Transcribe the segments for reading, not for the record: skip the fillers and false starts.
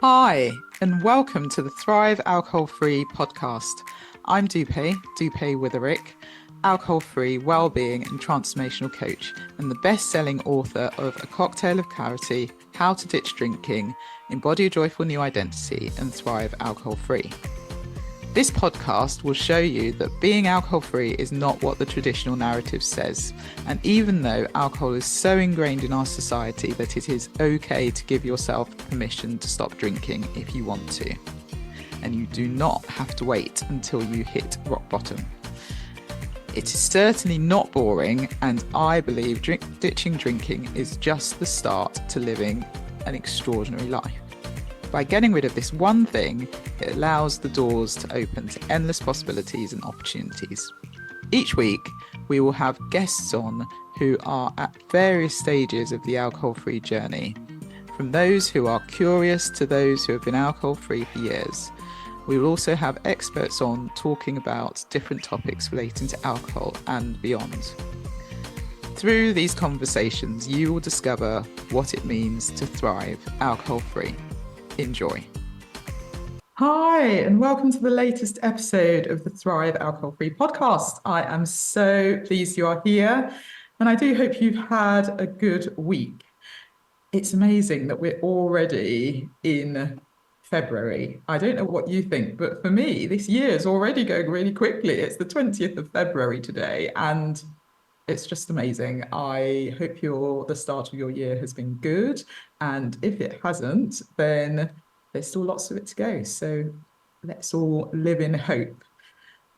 Hi, and welcome to the Thrive Alcohol Free podcast. I'm Dupe Witherick, alcohol free wellbeing and transformational coach, and the best selling author of A Cocktail of Clarity, How to Ditch Drinking, Embody a Joyful New Identity, and Thrive Alcohol Free. This podcast will show you that being alcohol free is not what the traditional narrative says. And even though alcohol is so ingrained in our society that it is okay to give yourself permission to stop drinking if you want to. And you do not have to wait until you hit rock bottom. It is certainly not boring, and I believe ditching drinking is just the start to living an extraordinary life. By getting rid of this one thing, it allows the doors to open to endless possibilities and opportunities. Each week, we will have guests on who are at various stages of the alcohol-free journey, from those who are curious to those who have been alcohol-free for years. We will also have experts on talking about different topics relating to alcohol and beyond. Through these conversations, you will discover what it means to thrive alcohol-free. Enjoy. Hi, and welcome to the latest episode of the Thrive Alcohol Free podcast. I am so pleased you are here, and I do hope you've had a good week. It's amazing that we're already in February. I don't know what you think, but for me, this year is already going really quickly. It's the 20th of February today, and it's just amazing. I hope the start of your year has been good. And if it hasn't, then there's still lots of it to go. So let's all live in hope.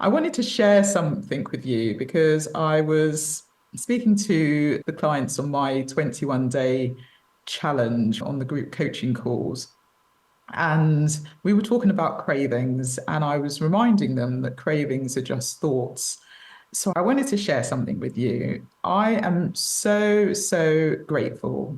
I wanted to share something with you because I was speaking to the clients on my 21-day challenge on the group coaching calls. And we were talking about cravings, and I was reminding them that cravings are just thoughts. So I wanted to share something with you. I am so grateful.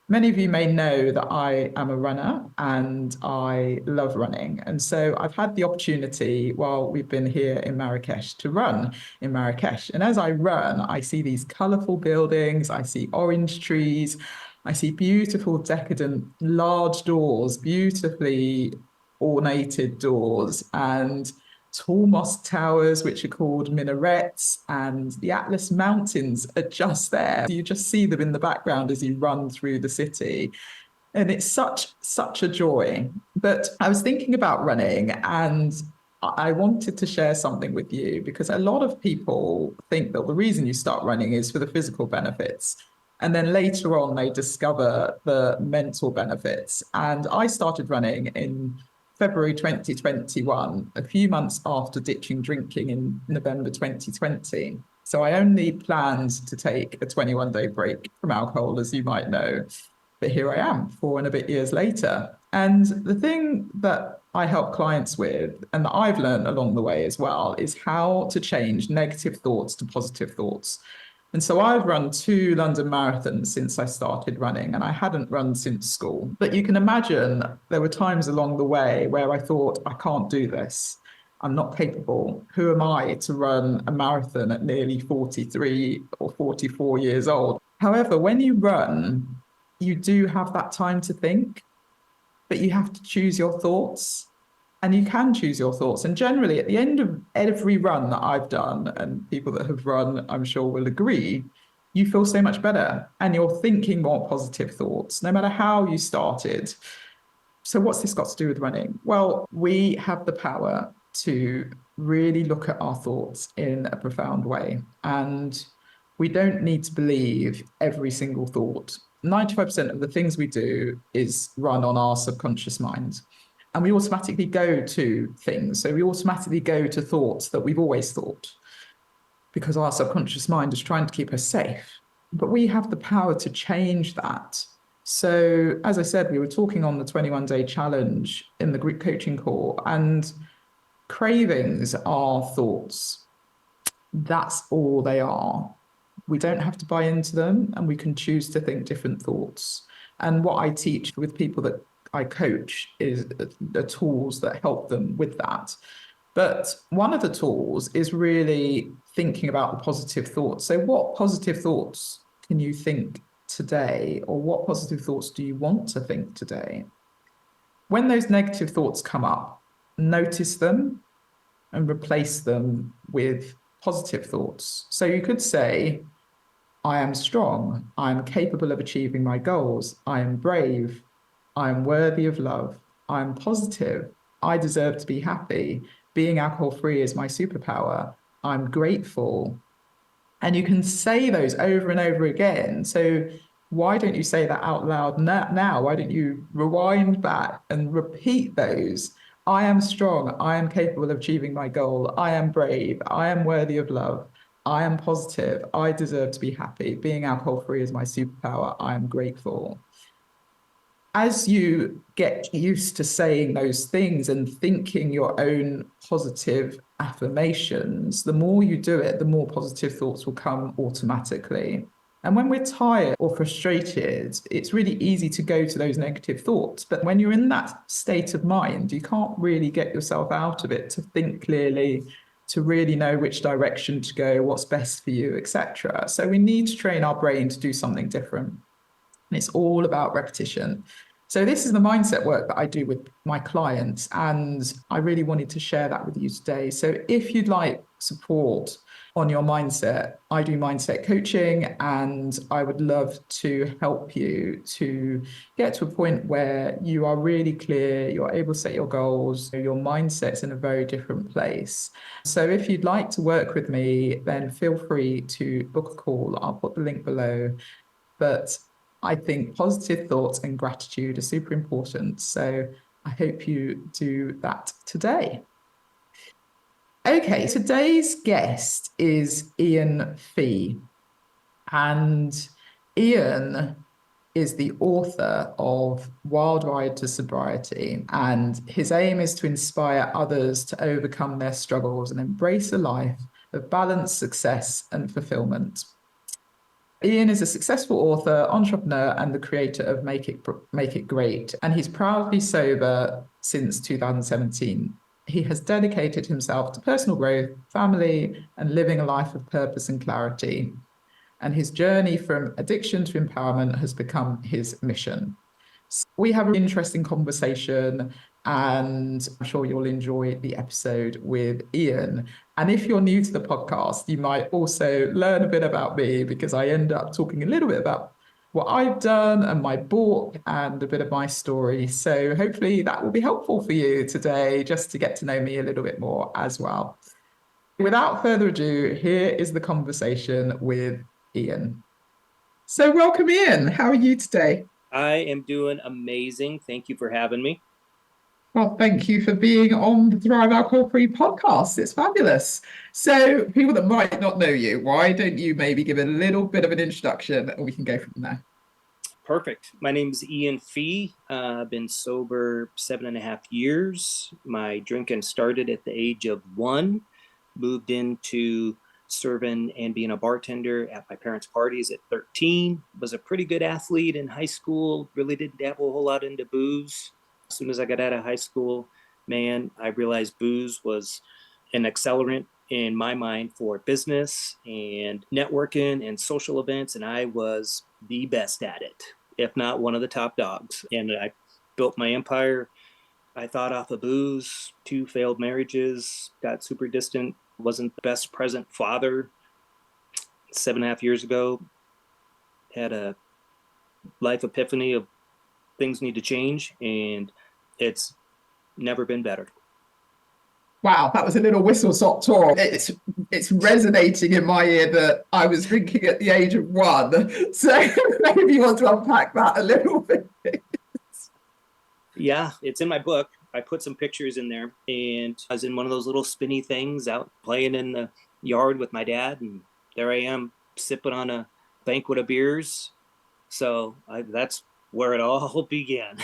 Many of you may know that I am a runner and I love running. And so I've had the opportunity while we've been here in Marrakesh to run in Marrakesh. And as I run, I see these colorful buildings, I see orange trees, I see beautiful, decadent, large doors, beautifully ornated doors, and tall mosque towers, which are called minarets, and the Atlas Mountains are just there. You just see them in the background as you run through the city. And it's such a joy. But I was thinking about running, and I wanted to share something with you because a lot of people think that the reason you start running is for the physical benefits. And then later on, they discover the mental benefits. And I started running in February 2021, a few months after ditching drinking in November 2020. So I only planned to take a 21-day break from alcohol, as you might know. But here I am, 4 and a bit years later. And the thing that I help clients with, and that I've learned along the way as well, is how to change negative thoughts to positive thoughts. And so I've run 2 London marathons since I started running, and I hadn't run since school. But you can imagine there were times along the way where I thought, I can't do this. I'm not capable. Who am I to run a marathon at nearly 43 or 44 years old? However, when you run, you do have that time to think, but you have to choose your thoughts. And you can choose your thoughts. And generally, at the end of every run that I've done, and people that have run, I'm sure will agree, you feel so much better and you're thinking more positive thoughts, no matter how you started. So what's this got to do with running? Well, we have the power to really look at our thoughts in a profound way. And we don't need to believe every single thought. 95% of the things we do is run on our subconscious mind. And we automatically go to things. So we automatically go to thoughts that we've always thought because our subconscious mind is trying to keep us safe. But we have the power to change that. So, as I said, we were talking on the 21-day challenge in the group coaching call, and cravings are thoughts. That's all they are. We don't have to buy into them, and we can choose to think different thoughts. And what I teach with people that I coach is the tools that help them with that. But one of the tools is really thinking about the positive thoughts. So what positive thoughts can you think today, or what positive thoughts do you want to think today? When those negative thoughts come up, notice them and replace them with positive thoughts. So you could say, I am strong. I'm capable of achieving my goals. I am brave. I am worthy of love. I'm positive. I deserve to be happy. Being alcohol free is my superpower. I'm grateful. And you can say those over and over again. So why don't you say that out loud now? Why don't you rewind back and repeat those? I am strong. I am capable of achieving my goal. I am brave. I am worthy of love. I am positive. I deserve to be happy. Being alcohol free is my superpower. I am grateful. As you get used to saying those things and thinking your own positive affirmations, the more you do it, the more positive thoughts will come automatically. And when we're tired or frustrated, it's really easy to go to those negative thoughts. But when you're in that state of mind, you can't really get yourself out of it to think clearly, to really know which direction to go, what's best for you, etc. So we need to train our brain to do something different. And it's all about repetition. So this is the mindset work that I do with my clients, and I really wanted to share that with you today. So if you'd like support on your mindset, I do mindset coaching, and I would love to help you to get to a point where you are really clear, you're able to set your goals, your mindset's in a very different place. So if you'd like to work with me, then feel free to book a call. I'll put the link below. But I think positive thoughts and gratitude are super important. So I hope you do that today. Okay, today's guest is Ian Fee. And Ian is the author of Wild Ride to Sobriety. And his aim is to inspire others to overcome their struggles and embrace a life of balance, success, and fulfillment. Ian is a successful author, entrepreneur, and the creator of Make It Great, and he's proudly sober since 2017. He has dedicated himself to personal growth, family, and living a life of purpose and clarity. And his journey from addiction to empowerment has become his mission. We have an interesting conversation, and I'm sure you'll enjoy the episode with Ian. And if you're new to the podcast, you might also learn a bit about me, because I end up talking a little bit about what I've done and my book and a bit of my story. So hopefully that will be helpful for you today, just to get to know me a little bit more as well. Without further ado, here is the conversation with Ian. So welcome, Ian. How are you today? I am doing amazing. Thank you for having me. Well, thank you for being on the Thrive Alcohol Free podcast. It's fabulous. So, people that might not know you, why don't you maybe give a little bit of an introduction and we can go from there? Perfect. My name is Ian Fee. I've been sober 7.5 years. My drinking started at the age of 1, moved into serving and being a bartender at my parents' parties at 13. Was a pretty good athlete in high school, really didn't dabble a whole lot into booze. As soon as I got out of high school, man, I realized booze was an accelerant in my mind for business and networking and social events, and I was the best at it, if not one of the top dogs. And I built my empire. I thought off of booze, 2 failed marriages, got super distant, wasn't the best present father. 7.5 years ago, had a life epiphany of things need to change, and it's never been better. Wow, that was a little whistle-stop tour. It's resonating in my ear that I was drinking at the age of 1. So maybe you want to unpack that a little bit. Yeah, it's in my book. I put some pictures in there, and I was in one of those little spinny things out playing in the yard with my dad, and there I am sipping on a banquet of beers. So that's where it all began.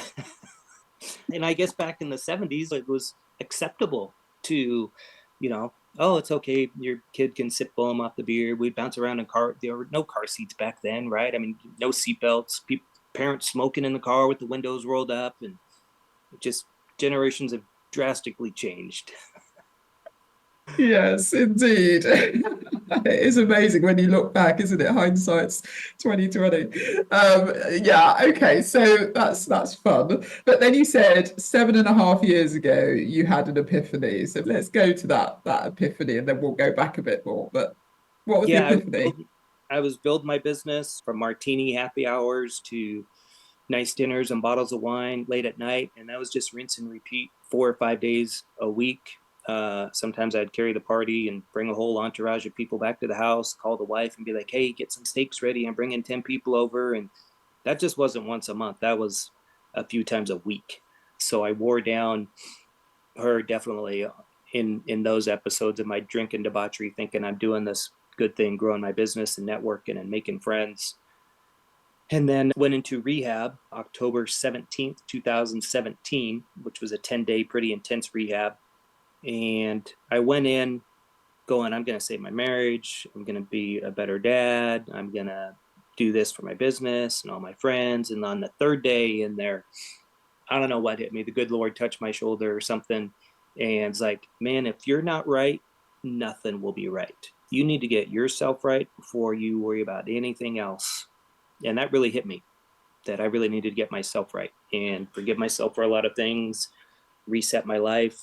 And I guess back in the 70s, it was acceptable to, oh, it's okay. Your kid can sip foam off the beer. We'd bounce around in car. There were no car seats back then, right? I mean, no seatbelts, parents smoking in the car with the windows rolled up, and just generations have drastically changed. Yes, indeed. It is amazing when you look back, isn't it? Hindsight's 2020. Yeah, okay, so that's fun. But then you said 7.5 years ago you had an epiphany. So let's go to that epiphany, and then we'll go back a bit more. But what was the Yeah, epiphany? I was building my business from martini happy hours to nice dinners and bottles of wine late at night, and that was just rinse and repeat 4 or 5 days a week. Sometimes I'd carry the party and bring a whole entourage of people back to the house, call the wife and be like, hey, get some steaks ready, I'm bringing 10 people over. And that just wasn't once a month, that was a few times a week. So I wore down her definitely in those episodes of my drink and debauchery, thinking I'm doing this good thing, growing my business and networking and making friends. And then went into rehab October 17th, 2017, which was a 10-day pretty intense rehab. And I went in going, I'm going to save my marriage, I'm going to be a better dad, I'm going to do this for my business and all my friends. And on the third day in there, I don't know what hit me. The good Lord touched my shoulder or something. And it's like, man, if you're not right, nothing will be right. You need to get yourself right before you worry about anything else. And that really hit me, that I really needed to get myself right and forgive myself for a lot of things, reset my life,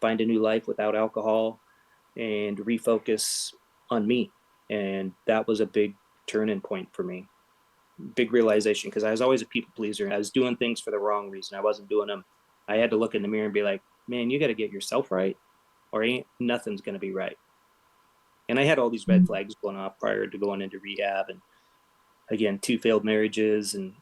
find a new life without alcohol, and refocus on me. And that was a big turning point for me. Big realization, because I was always a people pleaser. I was doing things for the wrong reason. I wasn't doing them. I had to look in the mirror and be like, man, you got to get yourself right, or ain't nothing's going to be right. And I had all these red flags going off prior to going into rehab. And again, 2 failed marriages. And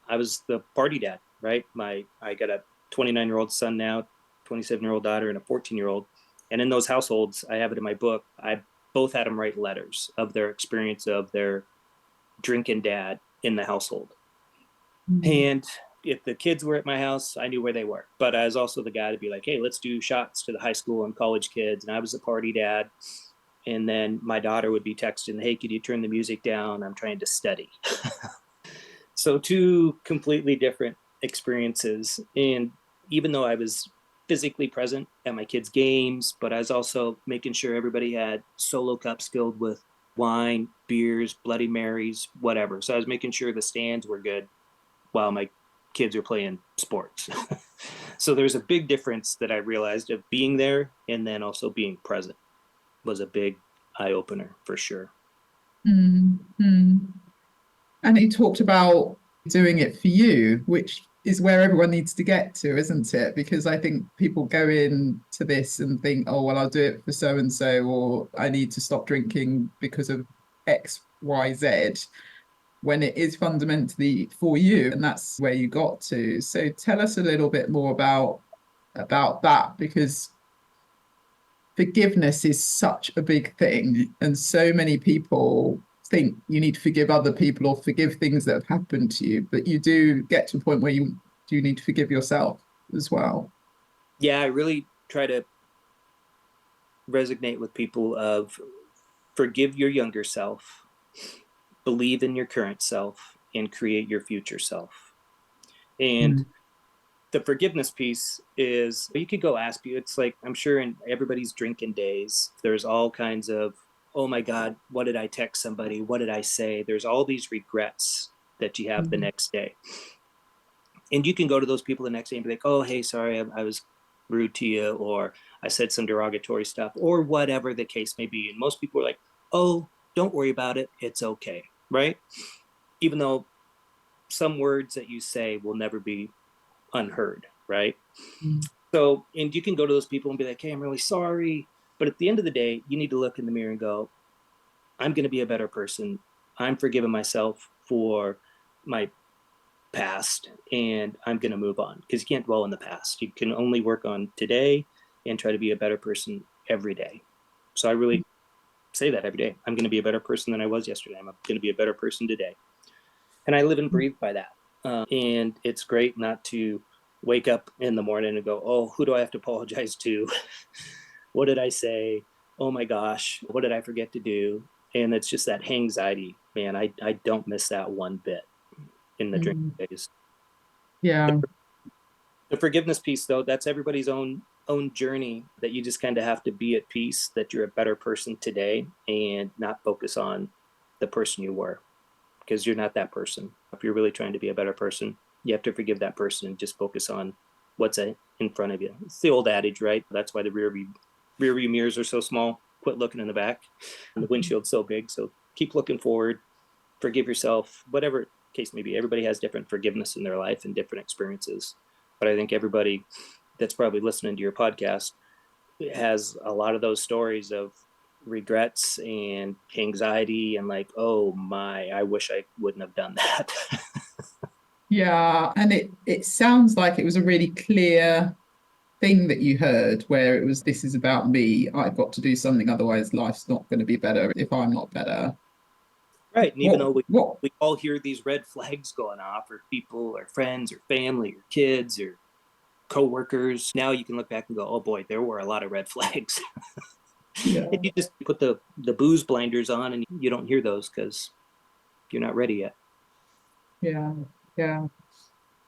I was the party dad, right? I got a 29-year-old son now, 27-year-old daughter, and a 14-year-old. And in those households, I have it in my book, I both had them write letters of their experience of their drinking dad in the household. Mm. And if the kids were at my house, I knew where they were. But I was also the guy to be like, hey, let's do shots to the high school and college kids. And I was the party dad. And then my daughter would be texting, hey, could you turn the music down? I'm trying to study. So, two completely different experiences. And even though I was physically present at my kids' games, but I was also making sure everybody had solo cups filled with wine, beers, Bloody Marys, whatever. So I was making sure the stands were good while my kids are playing sports. So there's a big difference that I realized of being there and then also being present was a big eye opener for sure. Mm. Mm. And he talked about doing it for you, which is where everyone needs to get to, isn't it? Because I think people go into this and think, oh, well, I'll do it for so and so, or I need to stop drinking because of X, Y, Z, when it is fundamentally for you, and that's where you got to. So tell us a little bit more about that, because forgiveness is such a big thing, and so many people think you need to forgive other people or forgive things that have happened to you, but you do get to a point where you do need to forgive yourself as well. Yeah, I really try to resonate with people of forgive your younger self, believe in your current self, and create your future self. And Mm. the forgiveness piece is you could go ask you, it's like I'm sure in everybody's drinking days, there's all kinds of, oh my God, what did I text somebody? What did I say? There's all these regrets that you have the Mm. next day. And you can go to those people the next day and be like, oh, hey, sorry, I was rude to you, or I said some derogatory stuff, or whatever the case may be. And most people are like, oh, don't worry about it. It's okay. Right. Even though some words that you say will never be unheard. Right. Mm. So, and you can go to those people and be like, hey, I'm really sorry. But at the end of the day, you need to look in the mirror and go, I'm going to be a better person. I'm forgiving myself for my past and I'm going to move on, because you can't dwell in the past. You can only work on today and try to be a better person every day. So I really say that every day. I'm going to be a better person than I was yesterday. I'm going to be a better person today. And I live and breathe by that. And it's great not to wake up in the morning and go, oh, who do I have to apologize to? What did I say? Oh my gosh, what did I forget to do? And it's just that anxiety, man. I don't miss that one bit in the drinking Mm. days. Yeah. The forgiveness piece, though, that's everybody's own own journey that you just kind of have to be at peace that you're a better person today and not focus on the person you were, because you're not that person. If you're really trying to be a better person, you have to forgive that person and just focus on what's in front of you. It's the old adage, right? That's why the rear view mirrors are so small. Quit looking in the back, and the windshield's so big. So keep looking forward, forgive yourself, whatever case may be. Everybody has different forgiveness in their life and different experiences. But I think everybody that's probably listening to your podcast has a lot of those stories of regrets and anxiety and like, oh my, I wish I wouldn't have done that. Yeah, and it sounds like it was a really clear thing that you heard where it was, this is about me. I've got to do something, otherwise life's not going to be better if I'm not better. Right. And even though What we all hear these red flags going off for people or friends or family or kids or coworkers, now you can look back and go, oh boy, there were a lot of red flags. Yeah. If you just put the booze blinders on and you don't hear those because you're not ready yet. Yeah, yeah.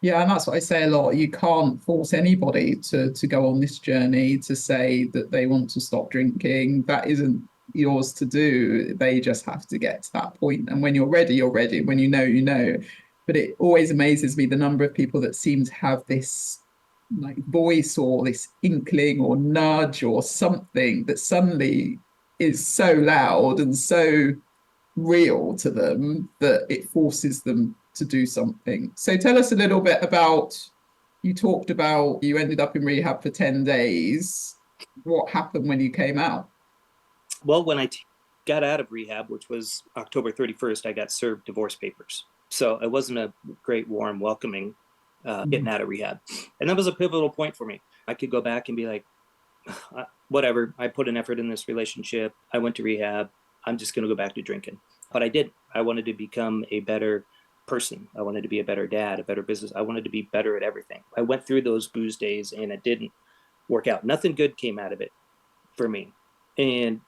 Yeah, and that's what I say a lot. You can't force anybody to go on this journey to say that they want to stop drinking. That isn't yours to do. They just have to get to that point. And when you're ready, you're ready. When you know, you know. But it always amazes me the number of people that seem to have this like voice or this inkling or nudge or something that suddenly is so loud and so real to them that it forces them to do something. So tell us a little bit about, you talked about you ended up in rehab for 10 days. What happened when you came out? Well, when I got out of rehab, which was October 31st, I got served divorce papers. So it wasn't a great, warm, welcoming getting out of rehab. And that was a pivotal point for me. I could go back and be like, whatever, I put an effort in this relationship. I went to rehab. I'm just going to go back to drinking. But I did. I wanted to become a better person. I wanted to be a better dad, a better business. I wanted to be better at everything. I went through those booze days and it didn't work out. Nothing good came out of it for me. And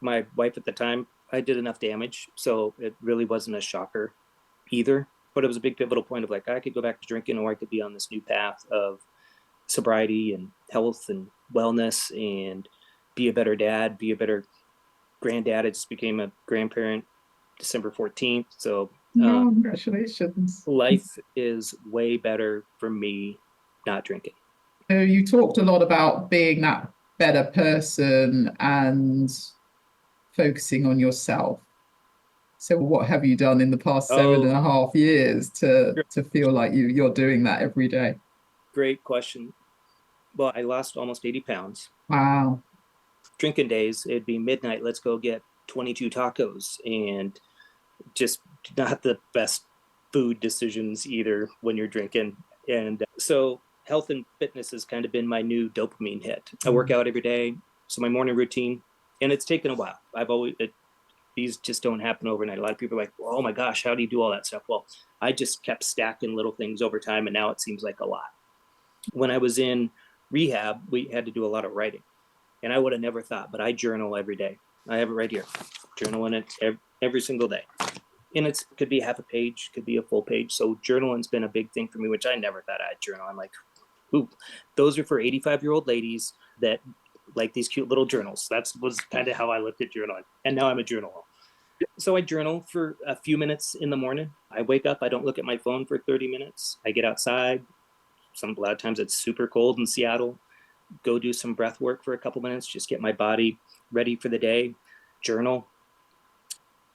my wife at the time, I did enough damage. So it really wasn't a shocker either. But it was a big pivotal point of like, I could go back to drinking or I could be on this new path of sobriety and health and wellness and be a better dad, be a better granddad. I just became a grandparent December 14th. So Oh, congratulations. life is way better for me not drinking. So you talked a lot about being that better person and focusing on yourself. So what have you done in the past seven Oh, and a half years to feel like you're doing that every day? great question. Well, I lost almost 80 pounds. Wow. Drinking days, it'd be midnight. Let's go get 22 tacos, and just not the best food decisions either when you're drinking. And so health and fitness has kind of been my new dopamine hit. I work out every day. So my morning routine, and it's taken a while. These just don't happen overnight. A lot of people are like, well, oh my gosh, how do you do all that stuff? Well, I just kept stacking little things over time, and now it seems like a lot. When I was in rehab, we had to do a lot of writing, and I would have never thought, but I journal every day. I have it right here, journaling it every single day. And it could be half a page, could be a full page. So journaling's been a big thing for me, which I never thought I'd journal. I'm like, ooh, those are for 85-year-old ladies that like these cute little journals. That was kind of how I looked at journaling. And now I'm a journaler. So I journal for a few minutes in the morning. I wake up, I don't look at my phone for 30 minutes. I get outside. A lot of times it's super cold in Seattle. Go do some breath work for a couple minutes, just get my body ready for the day. Journal.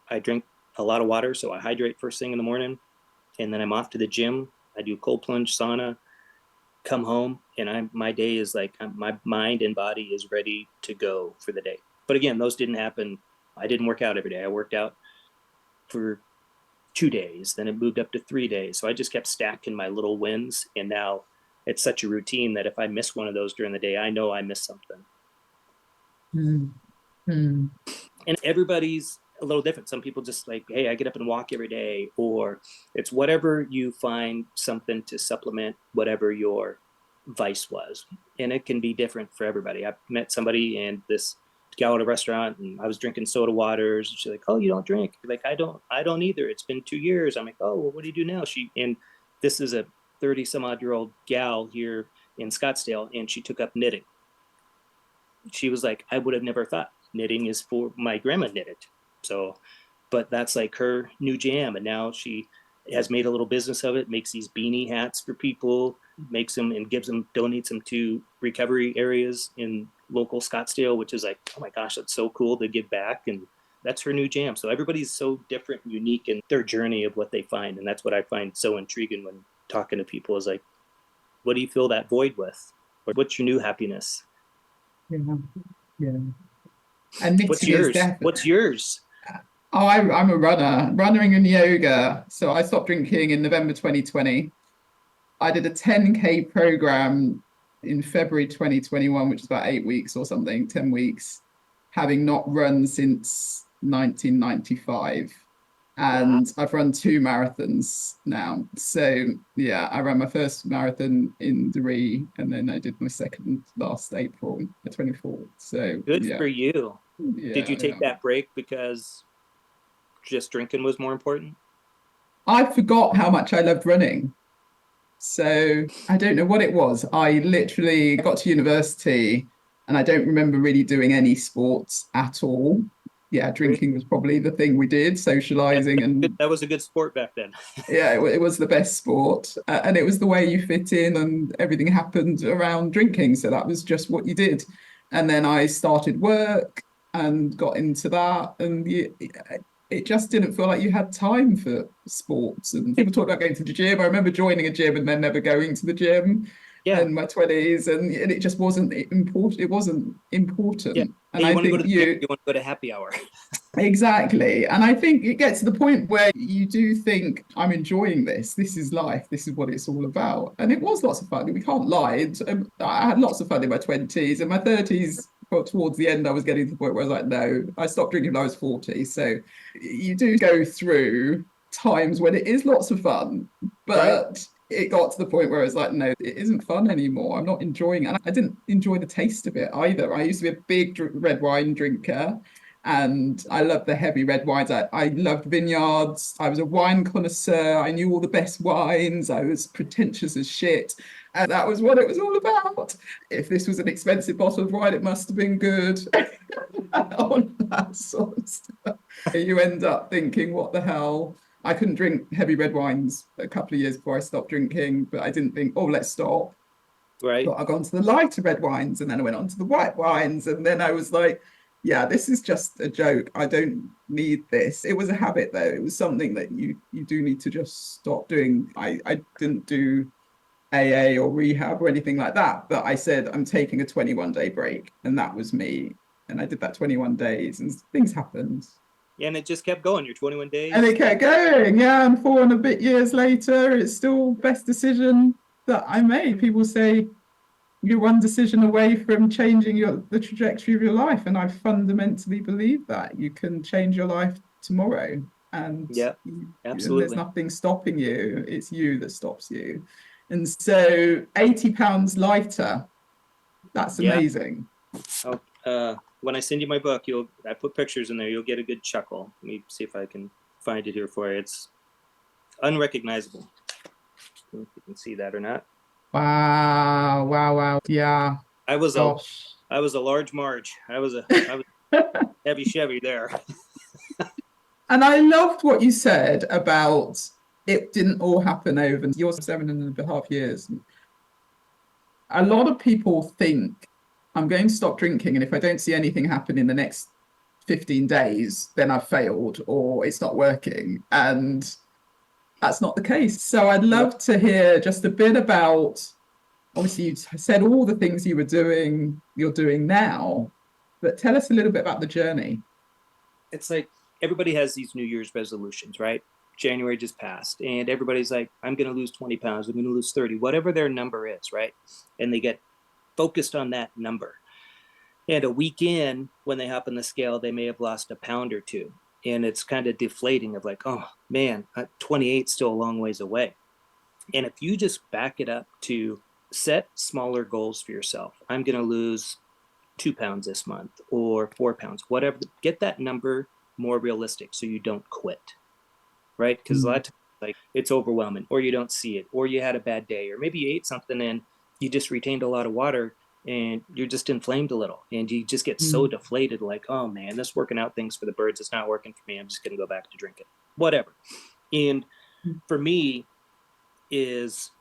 I drink a lot of water, so I hydrate first thing in the morning, and then I'm off to the gym. I do cold plunge, sauna, come home, and my day is like my mind and body is ready to go for the day. But again, those didn't happen. I didn't work out every day. I worked out for 2 days, then it moved up to 3 days. So I just kept stacking my little wins, and now it's such a routine that if I miss one of those during the day, I know I missed something. Mm-hmm. And everybody's a little different. Some people just like, hey, I get up and walk every day, or it's whatever you find something to supplement whatever your vice was. And it can be different for everybody. I met somebody and this gal at a restaurant, and I was drinking soda waters. She's like, oh, you don't drink? Like, I don't either. It's been 2 years. I'm like, oh, well, what do you do now? And this is a 30 some odd year old gal here in Scottsdale, and she took up knitting. she was like, I would have never thought knitting is for my grandma knitted. So, but that's like her new jam. And now she has made a little business of it, makes these beanie hats for people, makes them and gives them, donates them to recovery areas in local Scottsdale, which is like, oh my gosh, that's so cool to give back. And that's her new jam. So everybody's so different and unique in their journey of what they find. And that's what I find so intriguing when talking to people is like, what do you fill that void with? Or what's your new happiness? Yeah. Yeah. And What's knitting is yours? definitely. What's yours? Oh, I'm a running and yoga. So I stopped drinking in November 2020. I did a 10K program in February 2021, which is about 8 weeks or something, 10 weeks, having not run since 1995. Wow. And I've run 2 marathons now. So yeah, I ran my first marathon in Dre, and then I did my second last April, the 24th. So Good yeah, for you. Did you yeah, take yeah. that break because just drinking was more important? I forgot how much I loved running. So I don't know what it was. I literally got to university and I don't remember really doing any sports at all. Yeah, Really? drinking was probably the thing we did, Yeah, socializing, and that was a good sport back then. yeah, it was the best sport. And it was the way you fit in, and everything happened around drinking. So that was just what you did. And then I started work and got into that. And it just didn't feel like you had time for sports. And people talk about going to the gym. I remember joining a gym and then never going to the gym Yeah, in my 20s. And it just wasn't important. It wasn't yeah. important. And Hey, you I want to go to think the gym? You want to go to happy hour? exactly. And I think it gets to the point where you do think, I'm enjoying this. This is life. This is what it's all about. And it was lots of fun. We can't lie. I had lots of fun in my 20s. In my 30s, well, towards the end, I was getting to the point where I was like, no, I stopped drinking when I was 40. So you do go through times when it is lots of fun, Right, but it got to the point where it's like, no, it isn't fun anymore. I'm not enjoying it. And I didn't enjoy the taste of it either. I used to be a big red wine drinker and I loved the heavy red wines. I loved vineyards. I was a wine connoisseur. I knew all the best wines. I was pretentious as shit. And that was what it was all about. If this was an expensive bottle of wine, it must have been good. All that sort of stuff. You end up thinking, what the hell? I couldn't drink heavy red wines a couple of years before I stopped drinking, but I didn't think, oh, let's stop. right. But I got onto the lighter red wines and then I went on to the white wines. And then I was like, yeah, this is just a joke. I don't need this. It was a habit though. It was something that you do need to just stop doing. I didn't do AA or rehab or anything like that, but I said I'm taking a 21-day break. And that was me. And I did that 21 days and things happened. And it just kept going. Your 21 And days. it kept going. Yeah. And 4 and a bit years later, it's still best decision that I made. People say you're one decision away from changing the trajectory of your life. And I fundamentally believe that you can change your life tomorrow. And, Yeah, and there's absolutely. nothing stopping you. It's you that stops you. And so 80 pounds lighter, that's Yeah. amazing. Oh, when I send you my book, I put pictures in there. You'll get a good chuckle. Let me see if I can find it here for you. It's unrecognizable. I don't know if you can see that or not. Wow. Wow. Wow. Yeah. I was a Gosh. I was a large Marge. I was heavy Chevy there. And I loved what you said about it didn't all happen over your 7.5 years. A lot of people think I'm going to stop drinking, and if I don't see anything happen in the next 15 days, then I've failed or it's not working. And that's not the case. So I'd No, love to hear just a bit about, obviously, you said all the things you're doing now, but tell us a little bit about the journey. it's like everybody has these New Year's resolutions, right? January just passed, and everybody's like, I'm going to lose 20 pounds, I'm going to lose 30, whatever their number is, right? And they get focused on that number. And a week in, when they hop on the scale, they may have lost a pound or two. And it's kind of deflating of like, oh man, 28 is still a long ways away. And if you just back it up to set smaller goals for yourself, I'm going to lose 2 pounds this month or 4 pounds, whatever, get that number more realistic so you don't quit, right? Because a lot of times, like, it's overwhelming, or you don't see it, or you had a bad day, or maybe you ate something and you just retained a lot of water and you're just inflamed a little, and you just get so deflated, like, oh man, this working out thing's for the birds, it's not working for me, I'm just going to go back to drinking, whatever. And for me is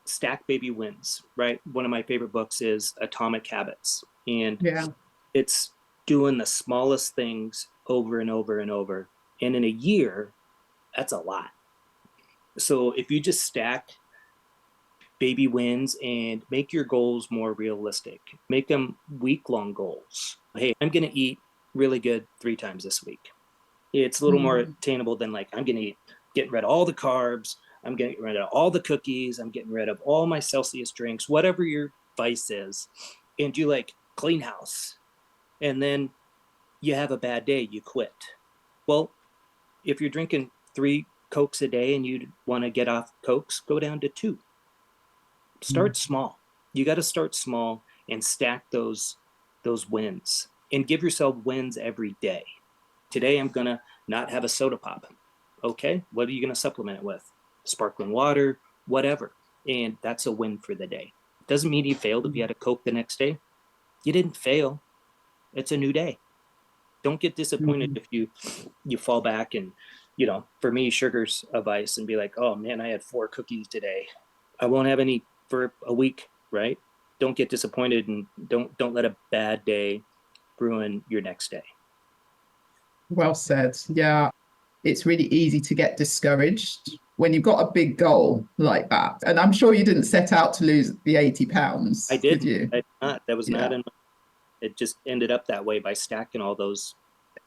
stack baby wins, right? One of my favorite books is Atomic Habits, and it's doing the smallest things over and over and over, and in a year, that's a lot. So if you just stack baby wins and make your goals more realistic, make them week-long goals. Hey, I'm going to eat really good 3 times this week. It's a little more attainable than like, I'm going to get rid of all the carbs, I'm getting rid of all the cookies, I'm getting rid of all my Celsius drinks, whatever your vice is, and do like clean house. And then you have a bad day, you quit. Well, if you're drinking 3 Cokes a day and you want to get off Cokes, go down to 2. Start small. You got to start small and stack those wins, and give yourself wins every day. Today I'm gonna not have a soda pop. Okay, what are you gonna supplement it with? Sparkling water, whatever. And that's a win for the day. Doesn't mean you failed if you had a Coke the next day. You didn't fail. It's a new day. Don't get disappointed if you fall back and, for me, sugar's a vice, and be like, oh man, I had 4 cookies today, I won't have any for a week, right? Don't get disappointed, and don't let a bad day ruin your next day. Well said. Yeah, it's really easy to get discouraged when you've got a big goal like that. And I'm sure you didn't set out to lose the 80 pounds, I did didn't. you? I did not. That was not in my, it just ended up that way by stacking all those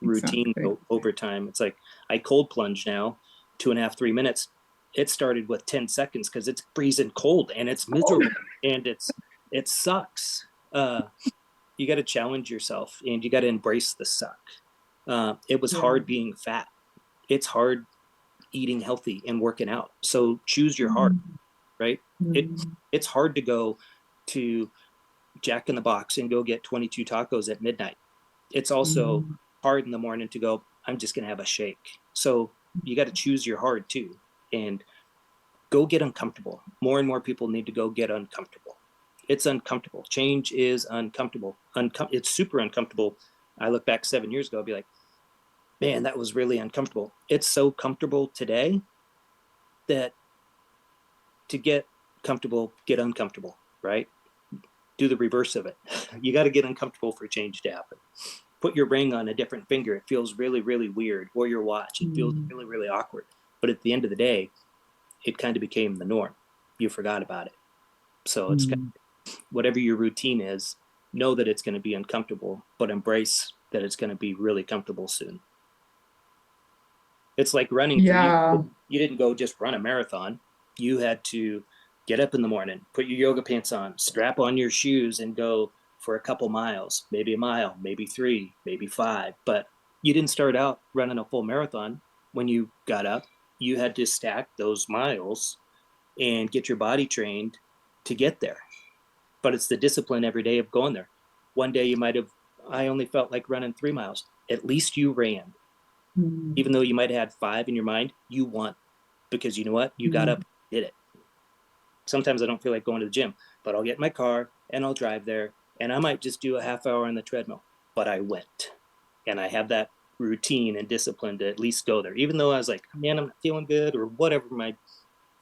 routines Exactly. over time. It's like I cold plunge now, 2.5, 3 minutes. It started with 10 seconds because it's freezing cold and it's miserable and it sucks. You got to challenge yourself and you got to embrace the suck. It was hard being fat. It's hard eating healthy and working out. So choose your heart, right? It's hard to go to Jack in the Box and go get 22 tacos at midnight. It's also hard in the morning to go, I'm just going to have a shake. So you got to choose your hard too, and go get uncomfortable. More and more people need to go get uncomfortable. It's uncomfortable. Change is uncomfortable. It's super uncomfortable. I look back 7 years ago, I'll be like, man, that was really uncomfortable. It's so comfortable today that to get comfortable, get uncomfortable, right? Do the reverse of it. You got to get uncomfortable for change to happen. Put your ring on a different finger. It feels really, really weird. Or your watch. It feels really, really awkward. But at the end of the day, it kind of became the norm. You forgot about it. So it's kind of, whatever your routine is, know that it's going to be uncomfortable, but embrace that it's going to be really comfortable soon. It's like running for you. You didn't go just run a marathon. You had to get up in the morning, put your yoga pants on, strap on your shoes, and go for a couple miles, maybe a mile, maybe 3, maybe 5. But you didn't start out running a full marathon when you got up. You had to stack those miles and get your body trained to get there. But it's the discipline every day of going there. One day you might have, I only felt like running 3 miles. At least you ran. Even though you might have had 5 in your mind, you won, because you know what? You got up, did it. Sometimes I don't feel like going to the gym, but I'll get in my car and I'll drive there, and I might just do a half hour on the treadmill, but I went. And I have that routine and discipline to at least go there, even though I was like, man, I'm not feeling good, or whatever my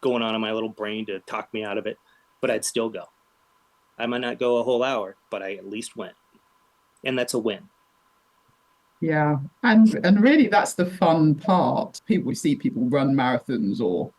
going on in my little brain to talk me out of it, but I'd still go. I might not go a whole hour, but I at least went. And that's a win. Yeah. And really that's the fun part. We see people run marathons or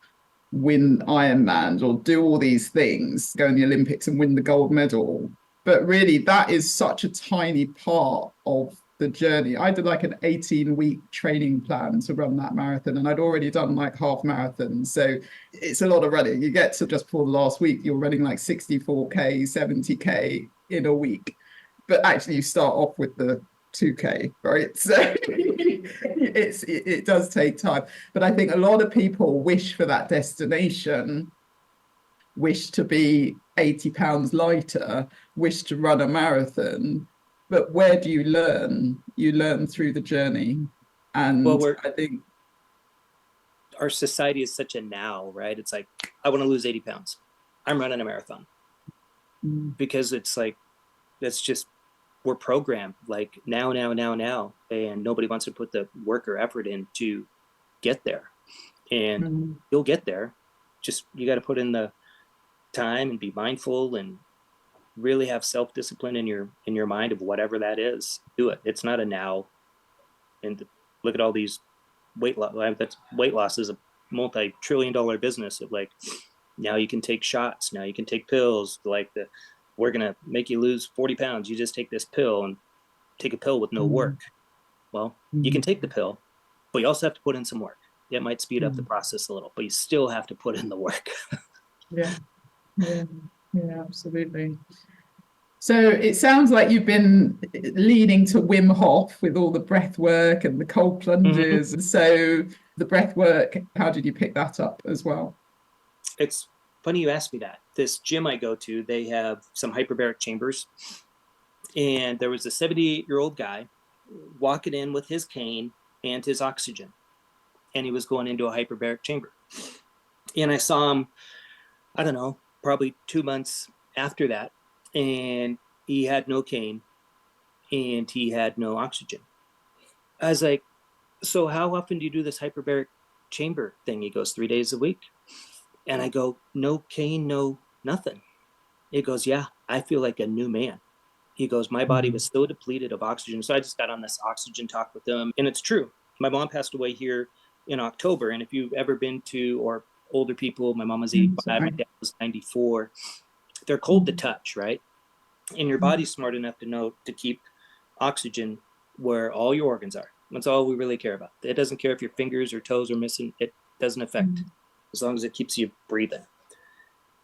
win Ironmans or do all these things, go in the Olympics and win the gold medal. But really, that is such a tiny part of the journey. I did like an 18-week training plan to run that marathon, and I'd already done like half marathons. So it's a lot of running. You get to just before the last week, you're running like 64K, 70K in a week. But actually, you start off with the 2K, right? So it does take time. But I think a lot of people wish for that destination, wish to be 80 pounds lighter, wish to run a marathon. But where do you learn? You learn through the journey. And Well, I think our society is such a now, right? It's like, I want to lose 80 pounds. I'm running a marathon, because it's like, That's just, we're programmed like now, and nobody wants to put the work or effort in to get there. And you'll get there. Just, you got to put in the time and be mindful and really have self-discipline in your mind of whatever that is. Do it. It's not a now. And look at all these weight loss. That's, weight loss is a multi-trillion-dollar business of like, now you can take shots, now you can take pills, like we're gonna make you lose 40 pounds, you just take this pill, and take a pill with no work. Well, you can take the pill, but you also have to put in some work. It might speed up the process a little, but you still have to put in the work. Yeah, absolutely. So it sounds like you've been leaning to Wim Hof with all the breath work and the cold plunges. So the breath work, how did you pick that up as well? It's funny you asked me that. This gym I go to, they have some hyperbaric chambers, and there was a 78-year-old guy walking in with his cane and his oxygen, and he was going into a hyperbaric chamber. And I saw him, I don't know, probably 2 months after that, and he had no cane and he had no oxygen. I was like, so how often do you do this hyperbaric chamber thing? He goes, 3 days a week. And I go, no cane, no nothing. He goes, yeah, I feel like a new man. He goes, my body was so depleted of oxygen. So I just got on this oxygen talk with him. And it's true. My mom passed away here in October. And if you've ever been to, or older people, my mom was 85, my dad was 94. They're cold to touch, right? And your body's smart enough to know to keep oxygen where all your organs are. That's all we really care about. It doesn't care if your fingers or toes are missing. It doesn't affect, as long as it keeps you breathing.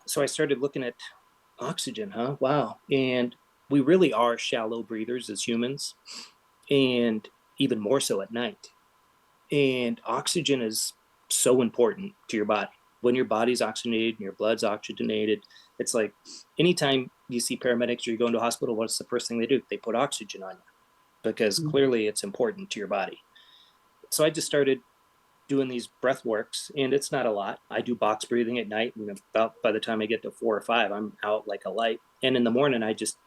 So I started looking at oxygen, huh? Wow. And we really are shallow breathers as humans, and even more so at night. And oxygen is so important to your body. When your body's oxygenated and your blood's oxygenated, it's like anytime you see paramedics or you go into a hospital, what's the first thing they do? They put oxygen on you, because clearly it's important to your body. So I just started doing these breath works, and it's not a lot. I do box breathing at night, and about by the time I get to 4 or 5, I'm out like a light. And in the morning, I just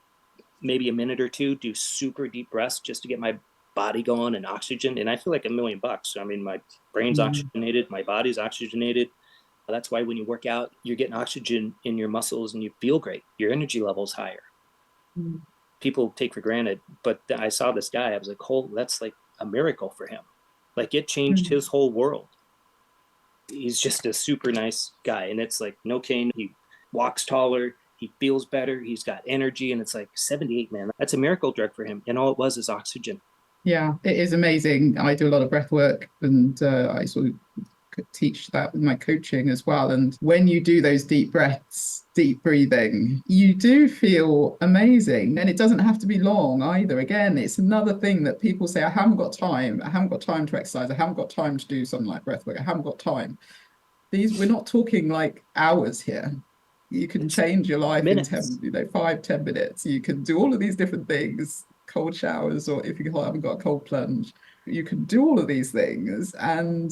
maybe a minute or two do super deep breaths just to get my body going and oxygen. And I feel like $1,000,000. I mean, my brain's oxygenated, my body's oxygenated. That's why when you work out, you're getting oxygen in your muscles and you feel great. Your energy level's higher. People take for granted, but I saw this guy. I was like, oh, that's like a miracle for him. Like, it changed his whole world. He's just a super nice guy. And it's like, no cane. He walks taller. He feels better. He's got energy. And it's like 78, man. That's a miracle drug for him. And all it was is oxygen. Yeah, it is amazing. I do a lot of breath work, and I sort of teach that with my coaching as well. And when you do those deep breaths, deep breathing, you do feel amazing. And it doesn't have to be long either. Again, it's another thing that people say, I haven't got time. I haven't got time to exercise. I haven't got time to do something like breath work. I haven't got time. We're not talking like hours here. You can change your life minutes. in 5-10 minutes. You can do all of these different things, cold showers, or if you haven't got a cold plunge, you can do all of these things, and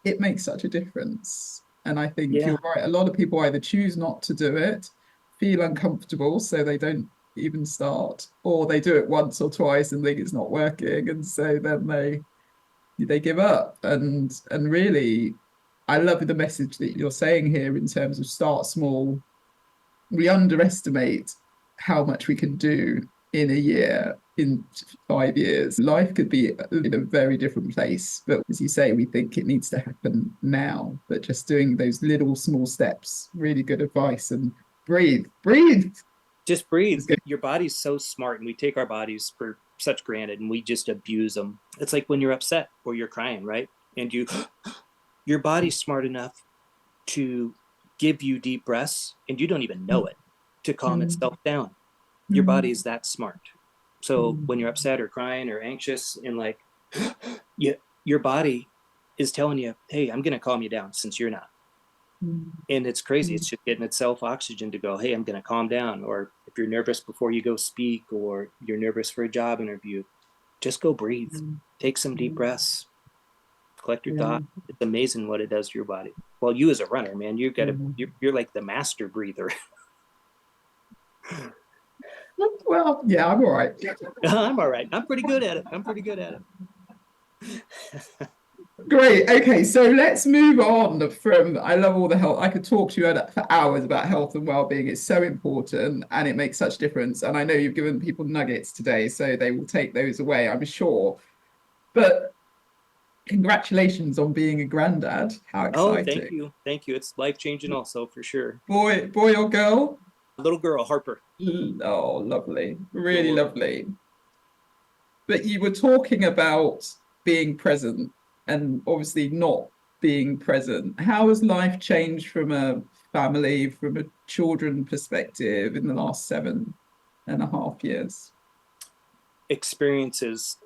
it makes such a difference. And I think you're right. A lot of people either choose not to do it, feel uncomfortable, so they don't even start, or they do it once or twice and think it's not working, and so then they give up. And really, I love the message that you're saying here in terms of start small. We underestimate how much we can do in a year, in 5 years. Life could be in a very different place. But as you say, we think it needs to happen now. But just doing those little small steps, really good advice. And breathe. Just breathe. Your body's so smart, and we take our bodies for such granted, and we just abuse them. It's like when you're upset or you're crying, right? And your body's smart enough to give you deep breaths, and you don't even know it, to calm itself down. Your body is that smart. So when you're upset or crying or anxious, and like, your body is telling you, hey, I'm going to calm you down, since you're not. And it's crazy. It's just getting itself oxygen to go, hey, I'm going to calm down. Or if you're nervous before you go speak, or you're nervous for a job interview, just go breathe. Take some deep breaths. Collect your thoughts. It's amazing what it does to your body. Well, you as a runner, man, you've got to, you're like the master breather. Well, Well, yeah, I'm all right. I'm all right. I'm pretty good at it. I'm pretty good at it. Great. Okay, so let's move on from. I love all the health. I could talk to you for hours about health and well-being. It's so important and it makes such difference. And I know you've given people nuggets today, so they will take those away, I'm sure. But congratulations on being a granddad. How Oh, exciting. thank you. Thank you. It's life-changing also, for sure. Boy or girl? Little girl, Harper. Oh, lovely. Really Adorable. lovely. But you were talking about being present and obviously not being present. How has life changed from a family, from a children perspective in the last 7.5 years? Experiences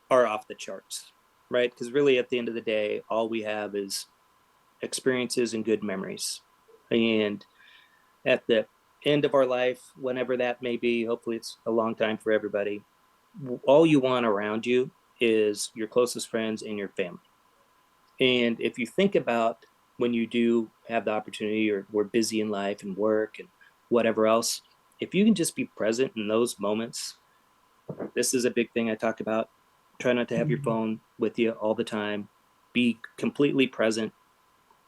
are off the charts, right? Because really, at the end of the day, all we have is experiences and good memories. And at the end of our life, whenever that may be, hopefully it's a long time for everybody, all you want around you is your closest friends and your family. And if you think about when you do have the opportunity, or we're busy in life and work and whatever else, if you can just be present in those moments, this is a big thing I talk about. Try not to have your phone with you all the time. Be completely present,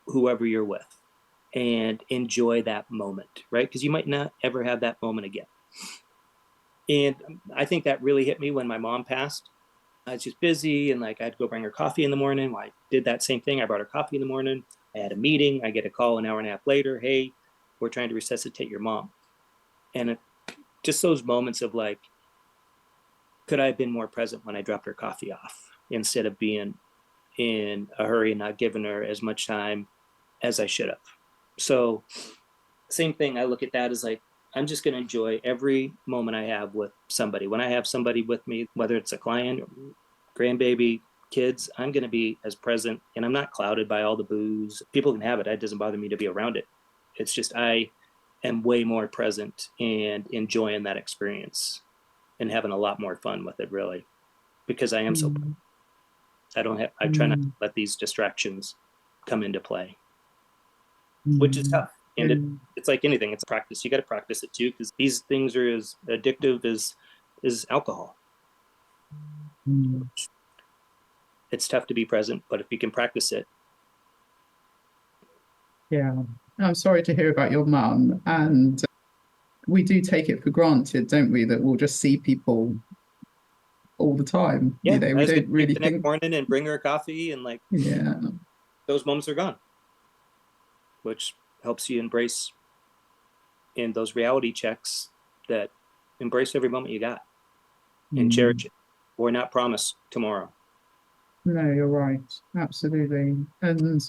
whoever you're with, and enjoy that moment, right? Because you might not ever have that moment again. And I think that really hit me when my mom passed. I was just busy, and like I'd go bring her coffee in the morning. Well, I did that same thing. I brought her coffee in the morning. I had a meeting. I get a call an hour and a half later. Hey, we're trying to resuscitate your mom. And just those moments of like, could I have been more present when I dropped her coffee off instead of being in a hurry and not giving her as much time as I should have? So, same thing. I look at that as like, I'm just going to enjoy every moment I have with somebody. When I have somebody with me, whether it's a client, grandbaby, kids, I'm going to be as present, and I'm not clouded by all the booze. People can have it. It doesn't bother me to be around it. It's just I am way more present and enjoying that experience and having a lot more fun with it, really, because I am so. I try not to let these distractions come into play, which is tough. And it's like anything, it's a practice. You got to practice it too, because these things are as addictive as alcohol. It's tough to be present, but if you can practice it. Yeah. I'm sorry to hear about your mum. And we do take it for granted, don't we, that we'll just see people all the time. Yeah, We I was going don't to really the next think. morning and bring her a coffee, and like, Yeah. those moments are gone, which helps you embrace in those reality checks that embrace every moment you got and cherish it. We're not promised tomorrow. No, you're right. Absolutely. And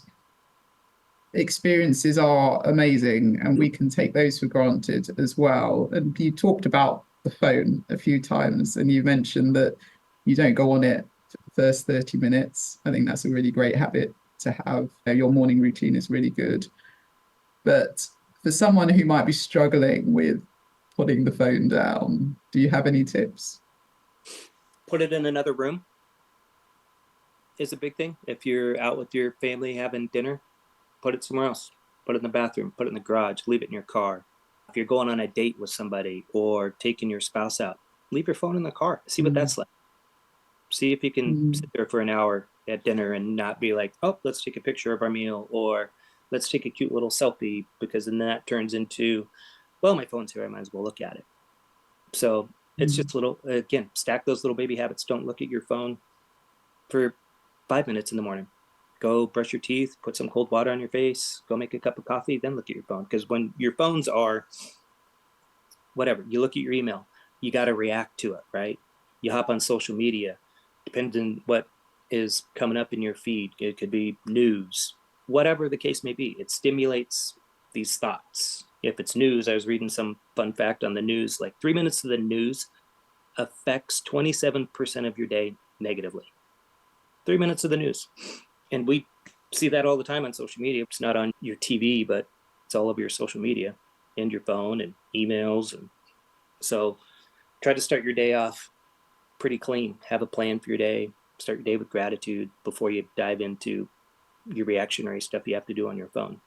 experiences are amazing, and we can take those for granted as well. And you talked about the phone a few times, and you mentioned that you don't go on it for the first 30 minutes. I think that's a really great habit to have. Your morning routine is really good. But for someone who might be struggling with putting the phone down, do you have any tips? Put it in another room is a big thing. If you're out with your family having dinner, put it somewhere else. Put it in the bathroom, put it in the garage, leave it in your car. If you're going on a date with somebody or taking your spouse out, leave your phone in the car. See what that's like. See if you can sit there for an hour at dinner and not be like, oh, let's take a picture of our meal, or let's take a cute little selfie, because then that turns into, well, my phone's here, I might as well look at it. So it's just little, again, stack those little baby habits. Don't look at your phone for 5 minutes in the morning. Go brush your teeth, put some cold water on your face, go make a cup of coffee, then look at your phone. Because when your phones are whatever, you look at your email, you got to react to it, right? You hop on social media, depending what is coming up in your feed. It could be news, whatever the case may be. It stimulates these thoughts. If it's news, I was reading some fun fact on the news, like 3 minutes of the news affects 27% of your day negatively. 3 minutes of the news. And we see that all the time on social media. It's not on your TV, but it's all over your social media and your phone and emails. And so try to start your day off pretty clean. Have a plan for your day. Start your day with gratitude before you dive into your reactionary stuff you have to do on your phone.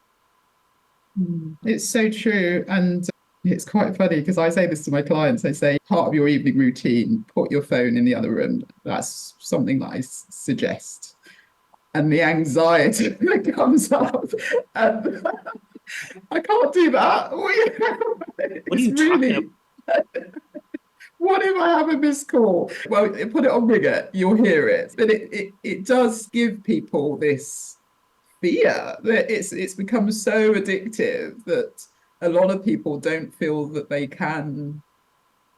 It's so true. And It's quite funny because I say this to my clients. I say, part of your evening routine, put your phone in the other room. That's something that I suggest. And the anxiety that comes up, and I can't do that. What are It's you talking about? really, what if I have a missed call? Well, put it on ringer, you'll hear it. But it does give people this fear that it's become so addictive that a lot of people don't feel that they can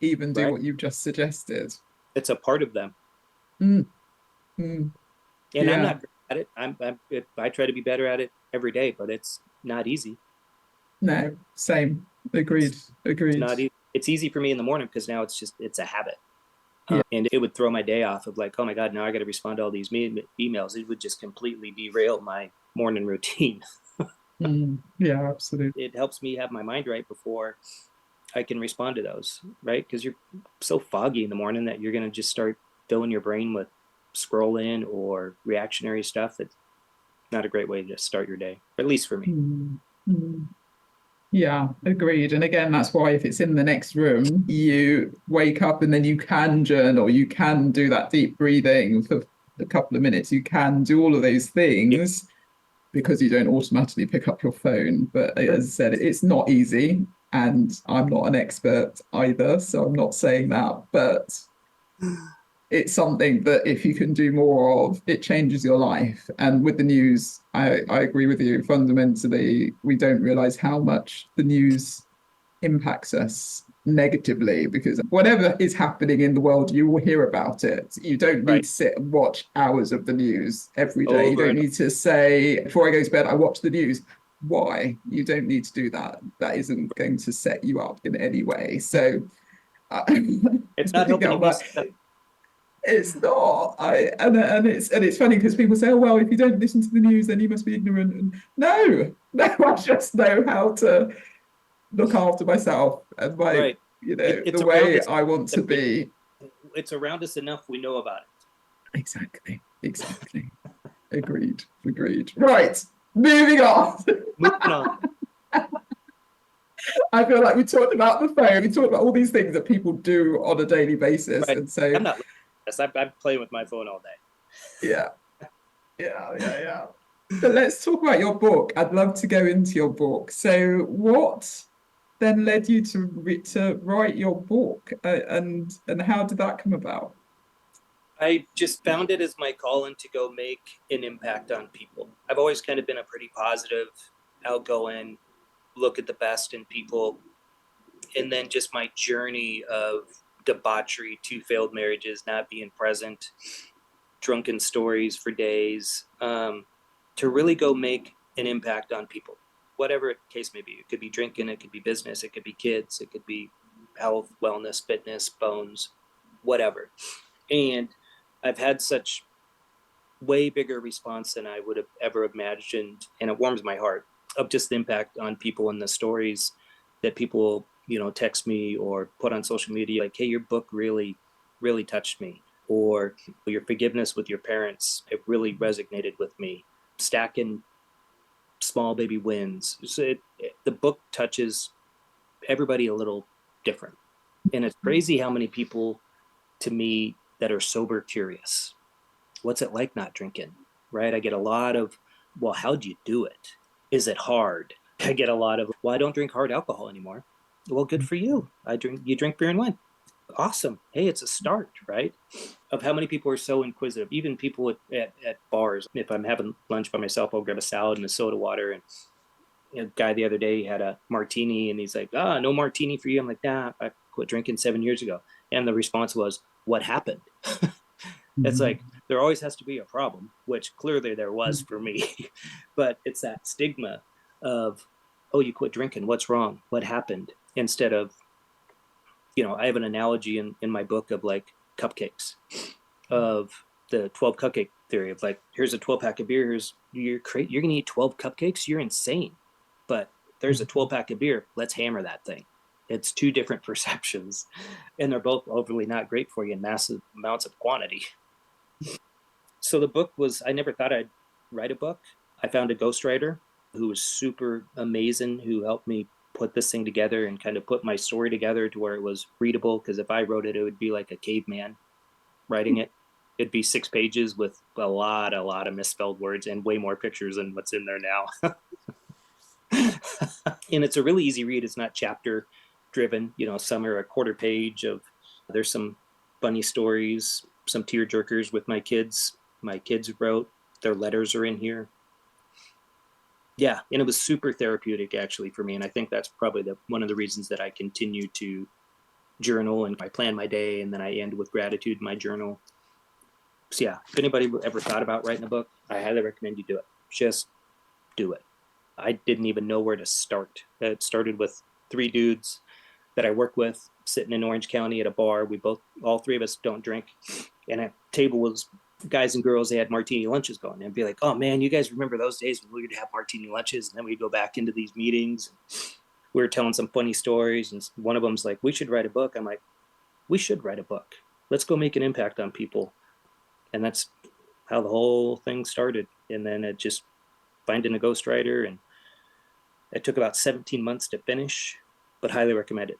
even do Right? what you've just suggested. It's a part of them. Mm, mm, And I'm yeah, not great at it. I try to be better at it every day, but it's not easy. no, same. It's Agreed, agreed. not easy. It's easy for me in the morning because now it's a habit. Yeah. And it would throw my day off of like, oh my God, now I got to respond to all these emails. It would just completely derail my morning routine. Yeah, absolutely. It helps me have my mind right before I can respond to those, right? Because you're so foggy in the morning that you're going to just start filling your brain with scrolling or reactionary stuff. That's not a great way to start your day, at least for me. Mm, mm. Yeah, agreed. And again, that's why if it's in the next room, you wake up and then you can journal, you can do that deep breathing for a couple of minutes, you can do all of those Yeah, things because you don't automatically pick up your phone. But as I said, it's not easy. And I'm not an expert either, so I'm not saying that. But it's something that if you can do more of, it changes your life. And with the news, I agree with you. Fundamentally, we don't realize how much the news impacts us negatively because whatever is happening in the world, you will hear about it. You don't need right. to sit and watch hours of the news every day. You Over don't and need to say, before I go to bed, I watch the news. Why? You don't need to do that. That isn't going to set you up in any way. So I it's not think helping you that be it's not. And it's funny because people say, "Oh well, if you don't listen to the news, then you must be ignorant." And no, no, I just know how to look after myself and my, right. the It's around way us. I want to be. It's around us enough. We know about it. Exactly, exactly. Agreed, agreed. Right, moving on. Moving on. I feel like we talked about the phone, we talked about all these things that people do on a daily basis. Right. And so, I'm not. Yes, I'm playing with my phone all day. yeah, yeah. But let's talk about your book. I'd love to go into your book. So, what then led you to write your book, and how did that come about? I just found it as my calling to go make an impact on people. I've always kind of been a pretty positive, outgoing, look at the best in people. And then just my journey of debauchery, two failed marriages, not being present, drunken stories for days, to really go make an impact on people, whatever case may be. It could be drinking, it could be business, it could be kids, it could be health, wellness, fitness, bones, whatever. And I've had such way bigger response than I would have ever imagined. And it warms my heart of just the impact on people and the stories that people, text me or put on social media like, hey, your book really, really touched me. Or your forgiveness with your parents, it really resonated with me. Stacking small baby wins. So the book touches everybody a little different. And it's crazy how many people to me that are sober curious. What's it like not drinking? Right? I get a lot of, well, how'd you do it? Is it hard? I get a lot of, well, I don't drink hard alcohol anymore. Well, good for you. You drink beer and wine. Awesome. Hey, it's a start, right? Of how many people are so inquisitive, even people at bars. If I'm having lunch by myself, I'll grab a salad and a soda water. And a guy the other day had a martini and he's like, no martini for you. I'm like, nah, I quit drinking 7 years ago. And the response was, what happened? It's like there always has to be a problem, which clearly there was for me. But it's that stigma of, oh, you quit drinking. What's wrong? What happened? Instead of, I have an analogy in my book of like cupcakes, of the 12 cupcake theory of like, here's a 12 pack of beer. You're going to eat 12 cupcakes. You're insane. But there's a 12 pack of beer. Let's hammer that thing. It's two different perceptions, and they're both overly not great for you in massive amounts of quantity. So the book was, I never thought I'd write a book. I found a ghostwriter who was super amazing, who helped me put this thing together and kind of put my story together to where it was readable. Because if I wrote it, it would be like a caveman writing it. It'd be 6 pages with a lot of misspelled words and way more pictures than what's in there now. And it's a really easy read. It's not chapter driven. Some are a quarter page of, there's some funny stories, some tear jerkers with my kids. My kids wrote, their letters are in here. Yeah, and it was super therapeutic actually for me. And I think that's probably one of the reasons that I continue to journal, and I plan my day and then I end with gratitude in my journal. So yeah, if anybody ever thought about writing a book, I highly recommend you do it. Just do it. I didn't even know where to start. It started with 3 dudes that I work with sitting in Orange County at a bar. All 3 of us don't drink. And at table was guys and girls. They had martini lunches going, and be like, oh man, you guys remember those days when we would have martini lunches? And then we'd go back into these meetings. We were telling some funny stories. And one of them's like, we should write a book. I'm like, we should write a book. Let's go make an impact on people. And that's how the whole thing started. And then it just finding a ghostwriter, and it took about 17 months to finish, but highly recommend it.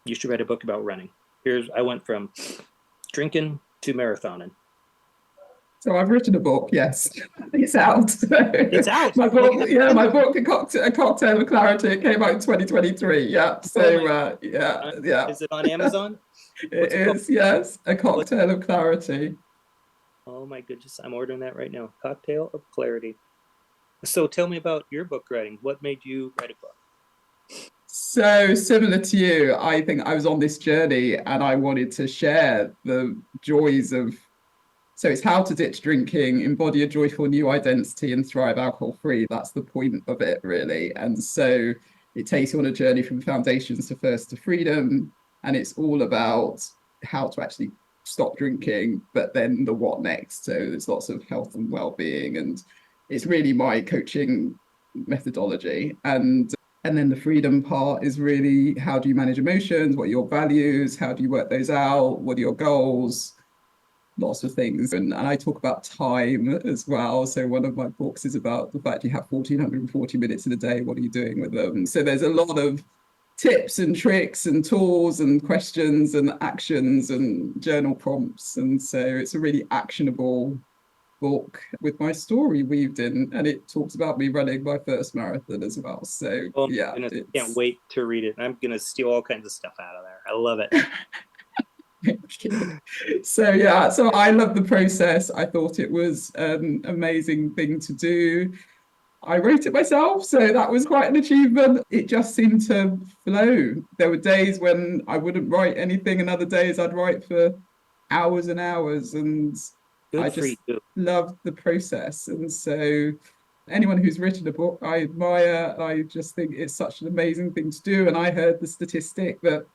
You should write a book about running. I went from drinking to marathoning. So I've written a book, yes. It's out. It's out. My book, my book, A Cocktail of Clarity, it came out in 2023. Yeah. So yeah. Is it on Amazon? It is, yes. A Cocktail of Clarity. Oh my goodness, I'm ordering that right now. Cocktail of Clarity. So tell me about your book writing. What made you write a book? So similar to you, I think I was on this journey and I wanted to share the joys of, so it's how to ditch drinking, embody a joyful new identity and thrive alcohol free. That's the point of it, really. And so it takes you on a journey from foundations to first to freedom. And it's all about how to actually stop drinking, but then the what next. So there's lots of health and well-being, and it's really my coaching methodology. And then the freedom part is really, how do you manage emotions? What are your values? How do you work those out? What are your goals? Lots of things. And I talk about time as well. So one of my books is about the fact you have 1,440 minutes in a day. What are you doing with them? So there's a lot of tips and tricks and tools and questions and actions and journal prompts. And so it's a really actionable book with my story weaved in, and it talks about me running my first marathon as well. So yeah, I can't wait to read it. I'm gonna steal all kinds of stuff out of there. I love it. So I love the process. I thought it was an amazing thing to do. I wrote it myself, so that was quite an achievement. It just seemed to flow. There were days when I wouldn't write anything, and other days I'd write for hours and hours, and I just loved the process. And so anyone who's written a book, I admire. I just think it's such an amazing thing to do. And I heard the statistic that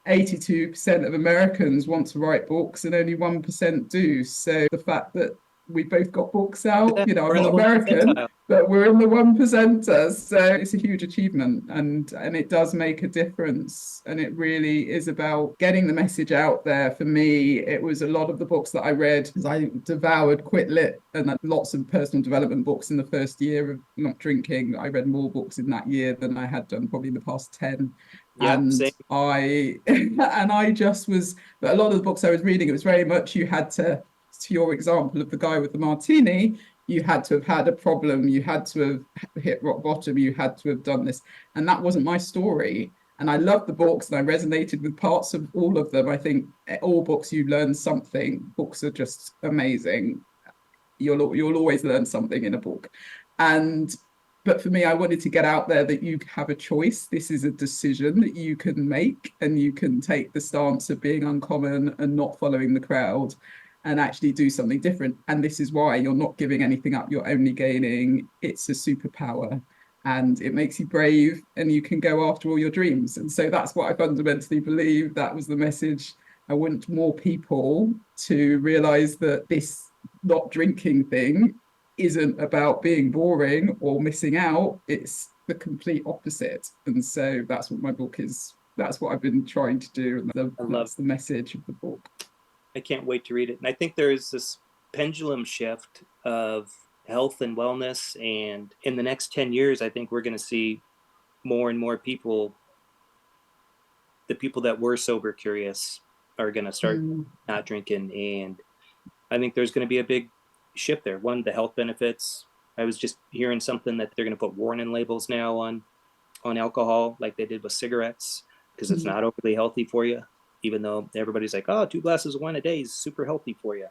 82% of Americans want to write books and only 1% do. So the fact that we both got books out, I'm not American, but we're in the 1%ers. So it's a huge achievement, and it does make a difference. And it really is about getting the message out there. For me, it was a lot of the books that I read, because I devoured Quit Lit and lots of personal development books in the first year of not drinking. I read more books in that year than I had done probably in the past 10. Yeah, and same. I just was, but a lot of the books I was reading, it was very much, you had to your example of the guy with the martini, you had to have had a problem, you had to have hit rock bottom, you had to have done this. And that wasn't my story. And I loved the books, and I resonated with parts of all of them. I think all books, you learn something. Books are just amazing. You'll always learn something in a book. But for me, I wanted to get out there that you have a choice. This is a decision that you can make, and you can take the stance of being uncommon and not following the crowd, and actually do something different. And this is why you're not giving anything up, you're only gaining. It's a superpower, and it makes you brave, and you can go after all your dreams. And so that's what I fundamentally believe. That was the message. I want more people to realize that this not drinking thing isn't about being boring or missing out. It's the complete opposite. And so that's what my book is. That's what I've been trying to do. And that's the message of the book. I can't wait to read it. And I think there is this pendulum shift of health and wellness. And in the next 10 years, I think we're going to see more and more people, the people that were sober curious, are going to start Mm, not drinking. And I think there's going to be a big shift there. One, the health benefits. I was just hearing something that they're going to put warning labels now on alcohol, like they did with cigarettes, because it's mm, not overly healthy for you. Even though everybody's like, oh, 2 glasses of wine a day is super healthy for you.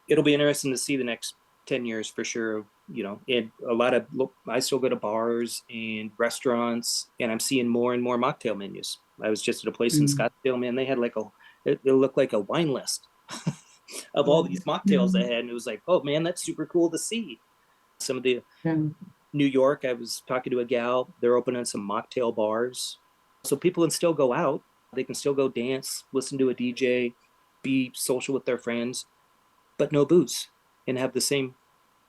It'll be interesting to see the next 10 years for sure. You know, in a lot of, I still go to bars and restaurants, and I'm seeing more and more mocktail menus. I was just at a place in mm, Scottsdale, man. They had like it looked like a wine list of all these mocktails mm, they had. And it was like, oh man, that's super cool to see. Some of the yeah. New York, I was talking to a gal, they're opening some mocktail bars. So people can still go out, they can still go dance, listen to a DJ, be social with their friends, but no booze, and have the same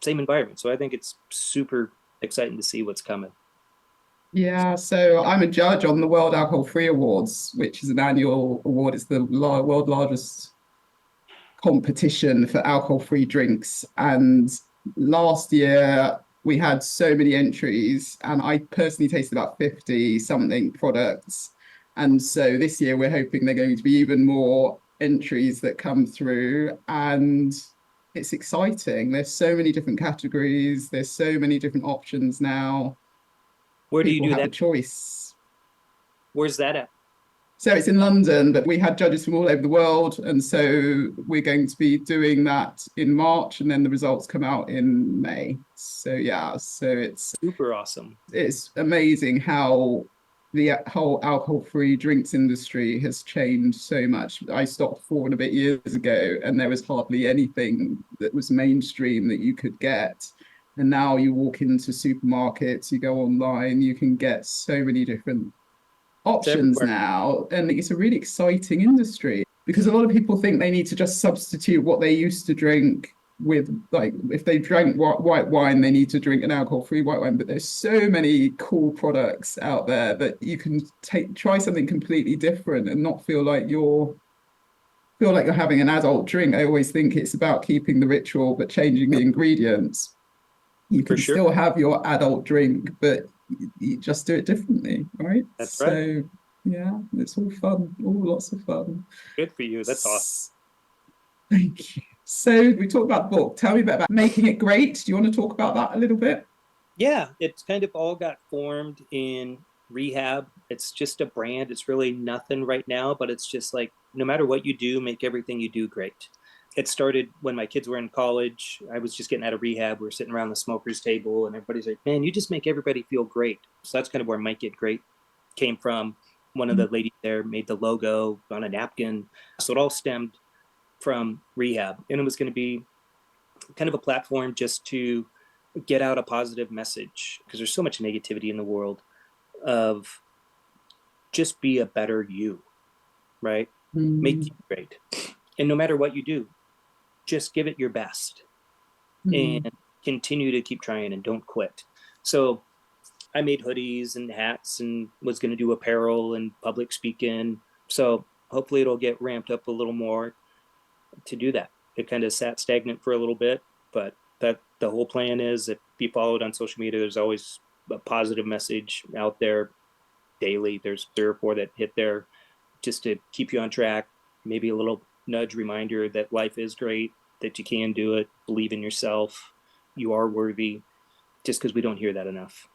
environment. So I think it's super exciting to see what's coming. Yeah, so I'm a judge on the World Alcohol Free Awards, which is an annual award. It's the world largest competition for alcohol-free drinks. And last year we had so many entries, and I personally tasted about 50 something products. And so this year we're hoping they're going to be even more entries that come through. And it's exciting. There's so many different categories, there's so many different options now. Where do you People do have that? a choice. Where's that at? So it's in London, but we had judges from all over the world. And so we're going to be doing that in March, and then the results come out in May. So yeah, so Super awesome. it's amazing how the whole alcohol-free drinks industry has changed so much. I stopped 4 and a bit years ago, and there was hardly anything that was mainstream that you could get. And now you walk into supermarkets, you go online, you can get so many different It's options everywhere. now, and it's a really exciting industry because a lot of people think they need to just substitute what they used to drink with, like, if they drank white wine they need to drink an alcohol-free white wine. But there's so many cool products out there that you can try something completely different and not feel like you're having an adult drink. I always think it's about keeping the ritual but changing the ingredients. You For can sure. still have your adult drink, but you just do it differently, right? That's right. So yeah, it's all fun, all lots of fun. Good for you. That's awesome. Thank you. So we talked about the book. Tell me a bit about making it great. Do you want to talk about that a little bit? Yeah, it's kind of all got formed in rehab. It's just a brand. It's really nothing right now, but it's just like no matter what you do, make everything you do great. It started when my kids were in college. I was just getting out of rehab. We were sitting around the smokers table, and everybody's like, man, you just make everybody feel great. So that's kind of where Might Get Great came from. One of the ladies there made the logo on a napkin. So it all stemmed from rehab. And it was going to be kind of a platform just to get out a positive message because there's so much negativity in the world of just be a better you, right? Make Mm, you great. And no matter what you do, just give it your best and mm, continue to keep trying and don't quit. So I made hoodies and hats and was going to do apparel and public speaking. So hopefully it'll get ramped up a little more to do that. It kind of sat stagnant for a little bit, but that the whole plan is if you follow it on social media, there's always a positive message out there daily. There's 3 or 4 that hit there just to keep you on track. Maybe a little nudge reminder that life is great, that you can do it, believe in yourself, you are worthy, just because we don't hear that enough.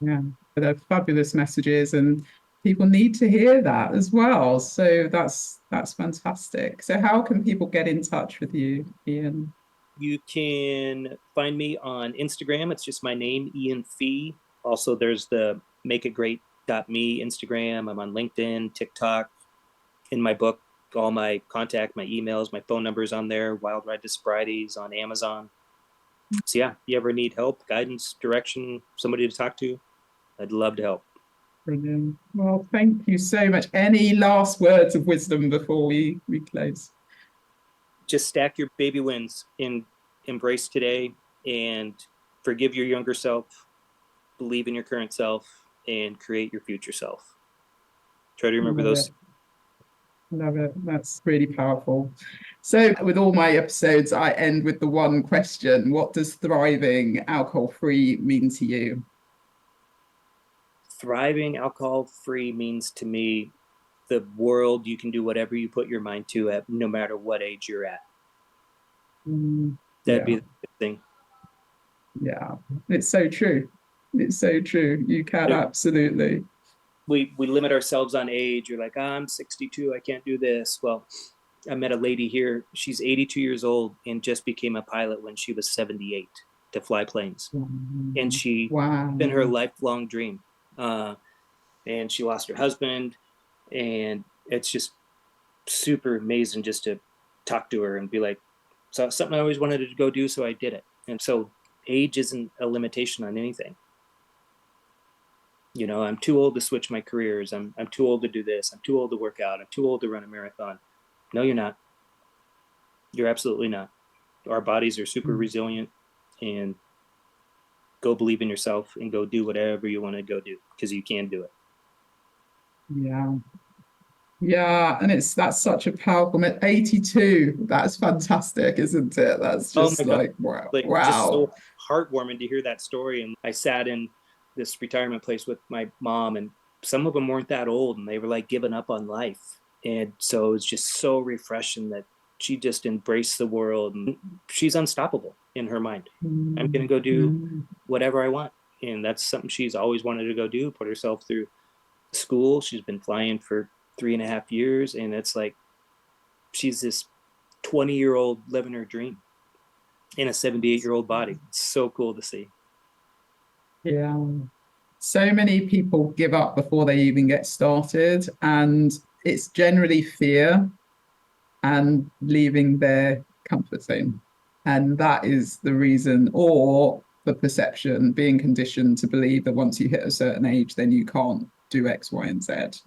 yeah, they're fabulous messages, and people need to hear that as well. So that's fantastic. So how can people get in touch with you, Ian? You can find me on Instagram. It's just my name, Ian Fee. Also, there's the makeitgreat.me Instagram. I'm on LinkedIn, TikTok. In my book, all my contact, my emails, my phone numbers on there. Wild Ride to Sobriety is on Amazon. So yeah, if you ever need help, guidance, direction, somebody to talk to, I'd love to help. Brilliant. Well, thank you so much. Any last words of wisdom before we close? Just stack your baby wins and embrace today and forgive your younger self, believe in your current self, and create your future self. Try to remember Love those. it. Love it. That's really powerful. So, with all my episodes, I end with the one question: what does thriving alcohol free mean to you? thriving alcohol free means to me the world you can do whatever you put your mind to at no matter what age you're at. That'd Yeah, be the thing. yeah. It's so true. It's so true. You can absolutely. We limit ourselves on age. You're like, oh, I'm 62, I can't do this. Well, I met a lady here. She's 82 years old and just became a pilot when she was 78 to fly planes. And she been her lifelong dream. And she lost her husband, and it's just super amazing just to talk to her and be like, so something I always wanted to go do, so I did it. And so age isn't a limitation on anything. You know, I'm too old to switch my careers. I'm too old to do this. I'm too old to work out. I'm too old to run a marathon. No, you're not. You're absolutely not. Our bodies are super resilient, and go believe in yourself and go do whatever you want to go do, because you can do it. Yeah. Yeah, and that's such a powerful 82. That's fantastic, isn't it? That's Oh my just God. like wow. Like, just Wow. so heartwarming to hear that story. And I sat in this retirement place with my mom, and some of them weren't that old, and they were like giving up on life. And so it's just so refreshing that she just embraced the world, and she's unstoppable in her mind. I'm going to go do whatever I want. And that's something she's always wanted to go do, put herself through school. She's been flying for 3.5 years. And it's like, she's this 20-year-old living her dream in a 78-year-old body. It's so cool to see. Yeah. So many people give up before they even get started, and it's generally fear and leaving their comfort zone. And that is the reason, or the perception, being conditioned to believe that once you hit a certain age, then you can't do X, Y, and Z.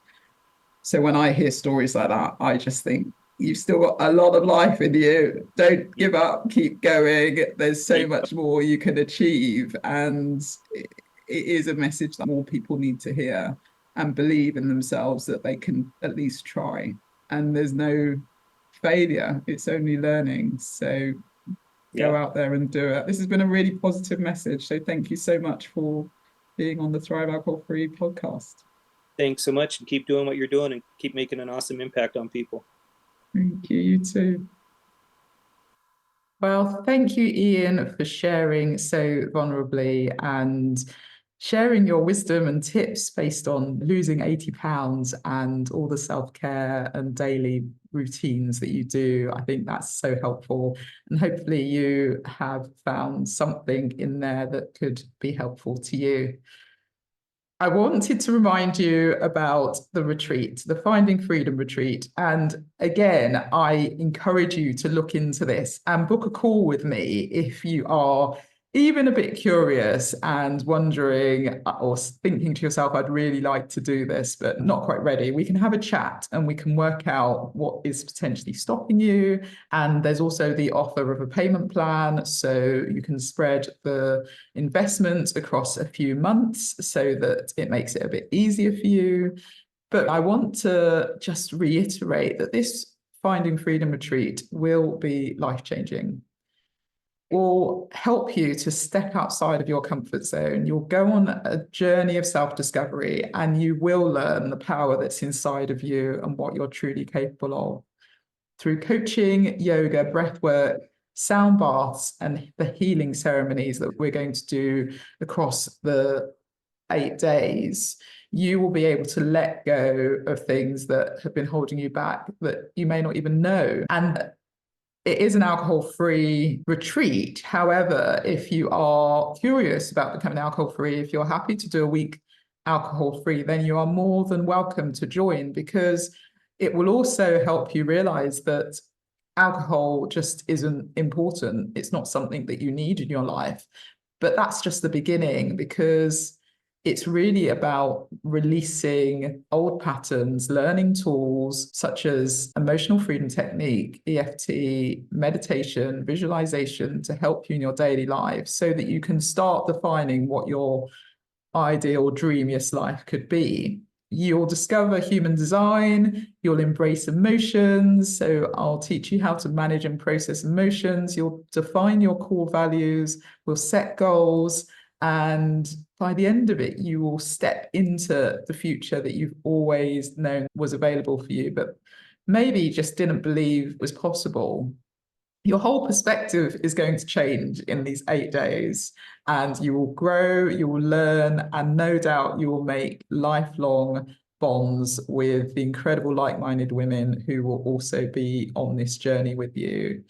So when I hear stories like that, I just think you've still got a lot of life in you. Don't give up, keep going. There's so much more you can achieve. And it is a message that more people need to hear and believe in themselves that they can at least try. And there's no failure, it's only learning. So go out there and do it. This has been a really positive message. So thank you so much for being on the Thrive Alcohol Free podcast. Thanks so much, and keep doing what you're doing and keep making an awesome impact on people. Thank you. You too. Well, thank you, Ian, for sharing so vulnerably and sharing your wisdom and tips based on losing 80 pounds and all the self-care and daily routines that you do. I think that's so helpful. And hopefully you have found something in there that could be helpful to you. I wanted to remind you about the retreat, the Finding Freedom retreat. And again, I encourage you to look into this and book a call with me if you are even a bit curious and wondering or thinking to yourself, I'd really like to do this, but not quite ready. We can have a chat and we can work out what is potentially stopping you. And there's also the offer of a payment plan, so you can spread the investment across a few months so that it makes it a bit easier for you. But I want to just reiterate that this Finding Freedom retreat will be life-changing. Will help you to step outside of your comfort zone. You'll go on a journey of self-discovery, and you will learn the power that's inside of you and what you're truly capable of through coaching, yoga, breathwork, sound baths, and the healing ceremonies that we're going to do across the 8 days. You will be able to let go of things that have been holding you back that you may not even know. And it is an alcohol-free retreat. However, if you are curious about becoming alcohol-free, if you're happy to do a week alcohol-free, then you are more than welcome to join, because it will also help you realize that alcohol just isn't important. It's not something that you need in your life. But that's just the beginning, because it's really about releasing old patterns, learning tools such as emotional freedom technique, EFT, meditation, visualization to help you in your daily life so that you can start defining what your ideal dreamiest life could be. You'll discover human design, you'll embrace emotions. So I'll teach you how to manage and process emotions. You'll define your core values, we'll set goals, and by the end of it, you will step into the future that you've always known was available for you, but maybe just didn't believe was possible. Your whole perspective is going to change in these 8 days, and you will grow, you will learn, and no doubt you will make lifelong bonds with the incredible like-minded women who will also be on this journey with you.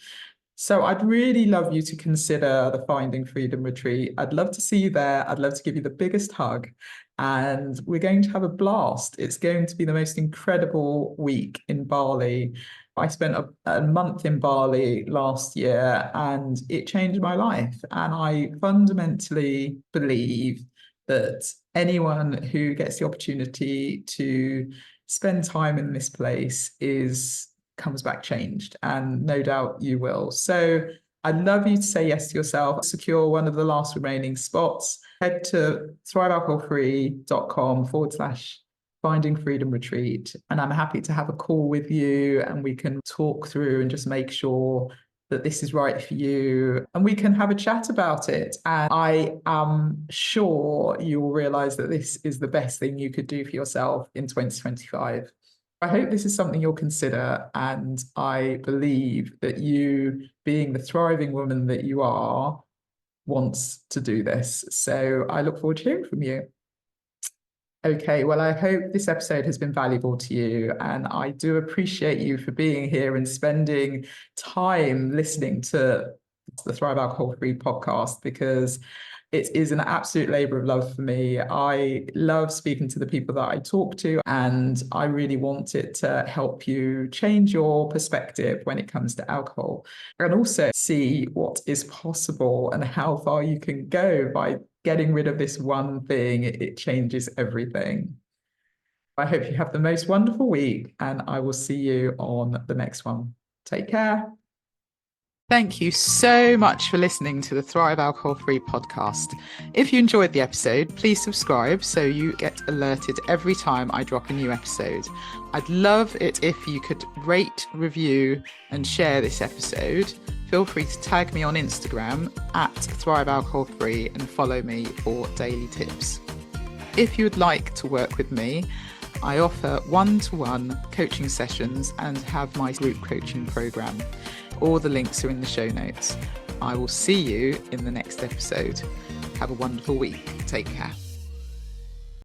So I'd really love you to consider the Finding Freedom retreat. I'd love to see you there. I'd love to give you the biggest hug. And we're going to have a blast. It's going to be the most incredible week in Bali. I spent a month in Bali last year and it changed my life. And I fundamentally believe that anyone who gets the opportunity to spend time in this place comes back changed, and no doubt you will. So I'd love you to say yes to yourself, secure one of the last remaining spots. Head to thrivealcoholfree.com/Finding Freedom Retreat, and I'm happy to have a call with you and we can talk through and just make sure that this is right for you and we can have a chat about it. And I am sure you will realize that this is the best thing you could do for yourself in 2025. I hope this is something you'll consider, and I believe that you, being the thriving woman that you are, wants to do this. So I look forward to hearing from you. Okay, well, I hope this episode has been valuable to you, and I do appreciate you for being here and spending time listening to the Thrive Alcohol Free podcast, because it is an absolute labor of love for me. I love speaking to the people that I talk to, and I really want it to help you change your perspective when it comes to alcohol, and also see what is possible and how far you can go by getting rid of this one thing. It changes everything. I hope you have the most wonderful week, and I will see you on the next one. Take care. Thank you so much for listening to the Thrive Alcohol Free podcast. If you enjoyed the episode, please subscribe so you get alerted every time I drop a new episode. I'd love it if you could rate, review, and share this episode. Feel free to tag me on Instagram @Thrive Alcohol Free and follow me for daily tips. If you would like to work with me, I offer one-to-one coaching sessions and have my group coaching program. All the links are in the show notes. I will see you in the next episode. Have a wonderful week. Take care.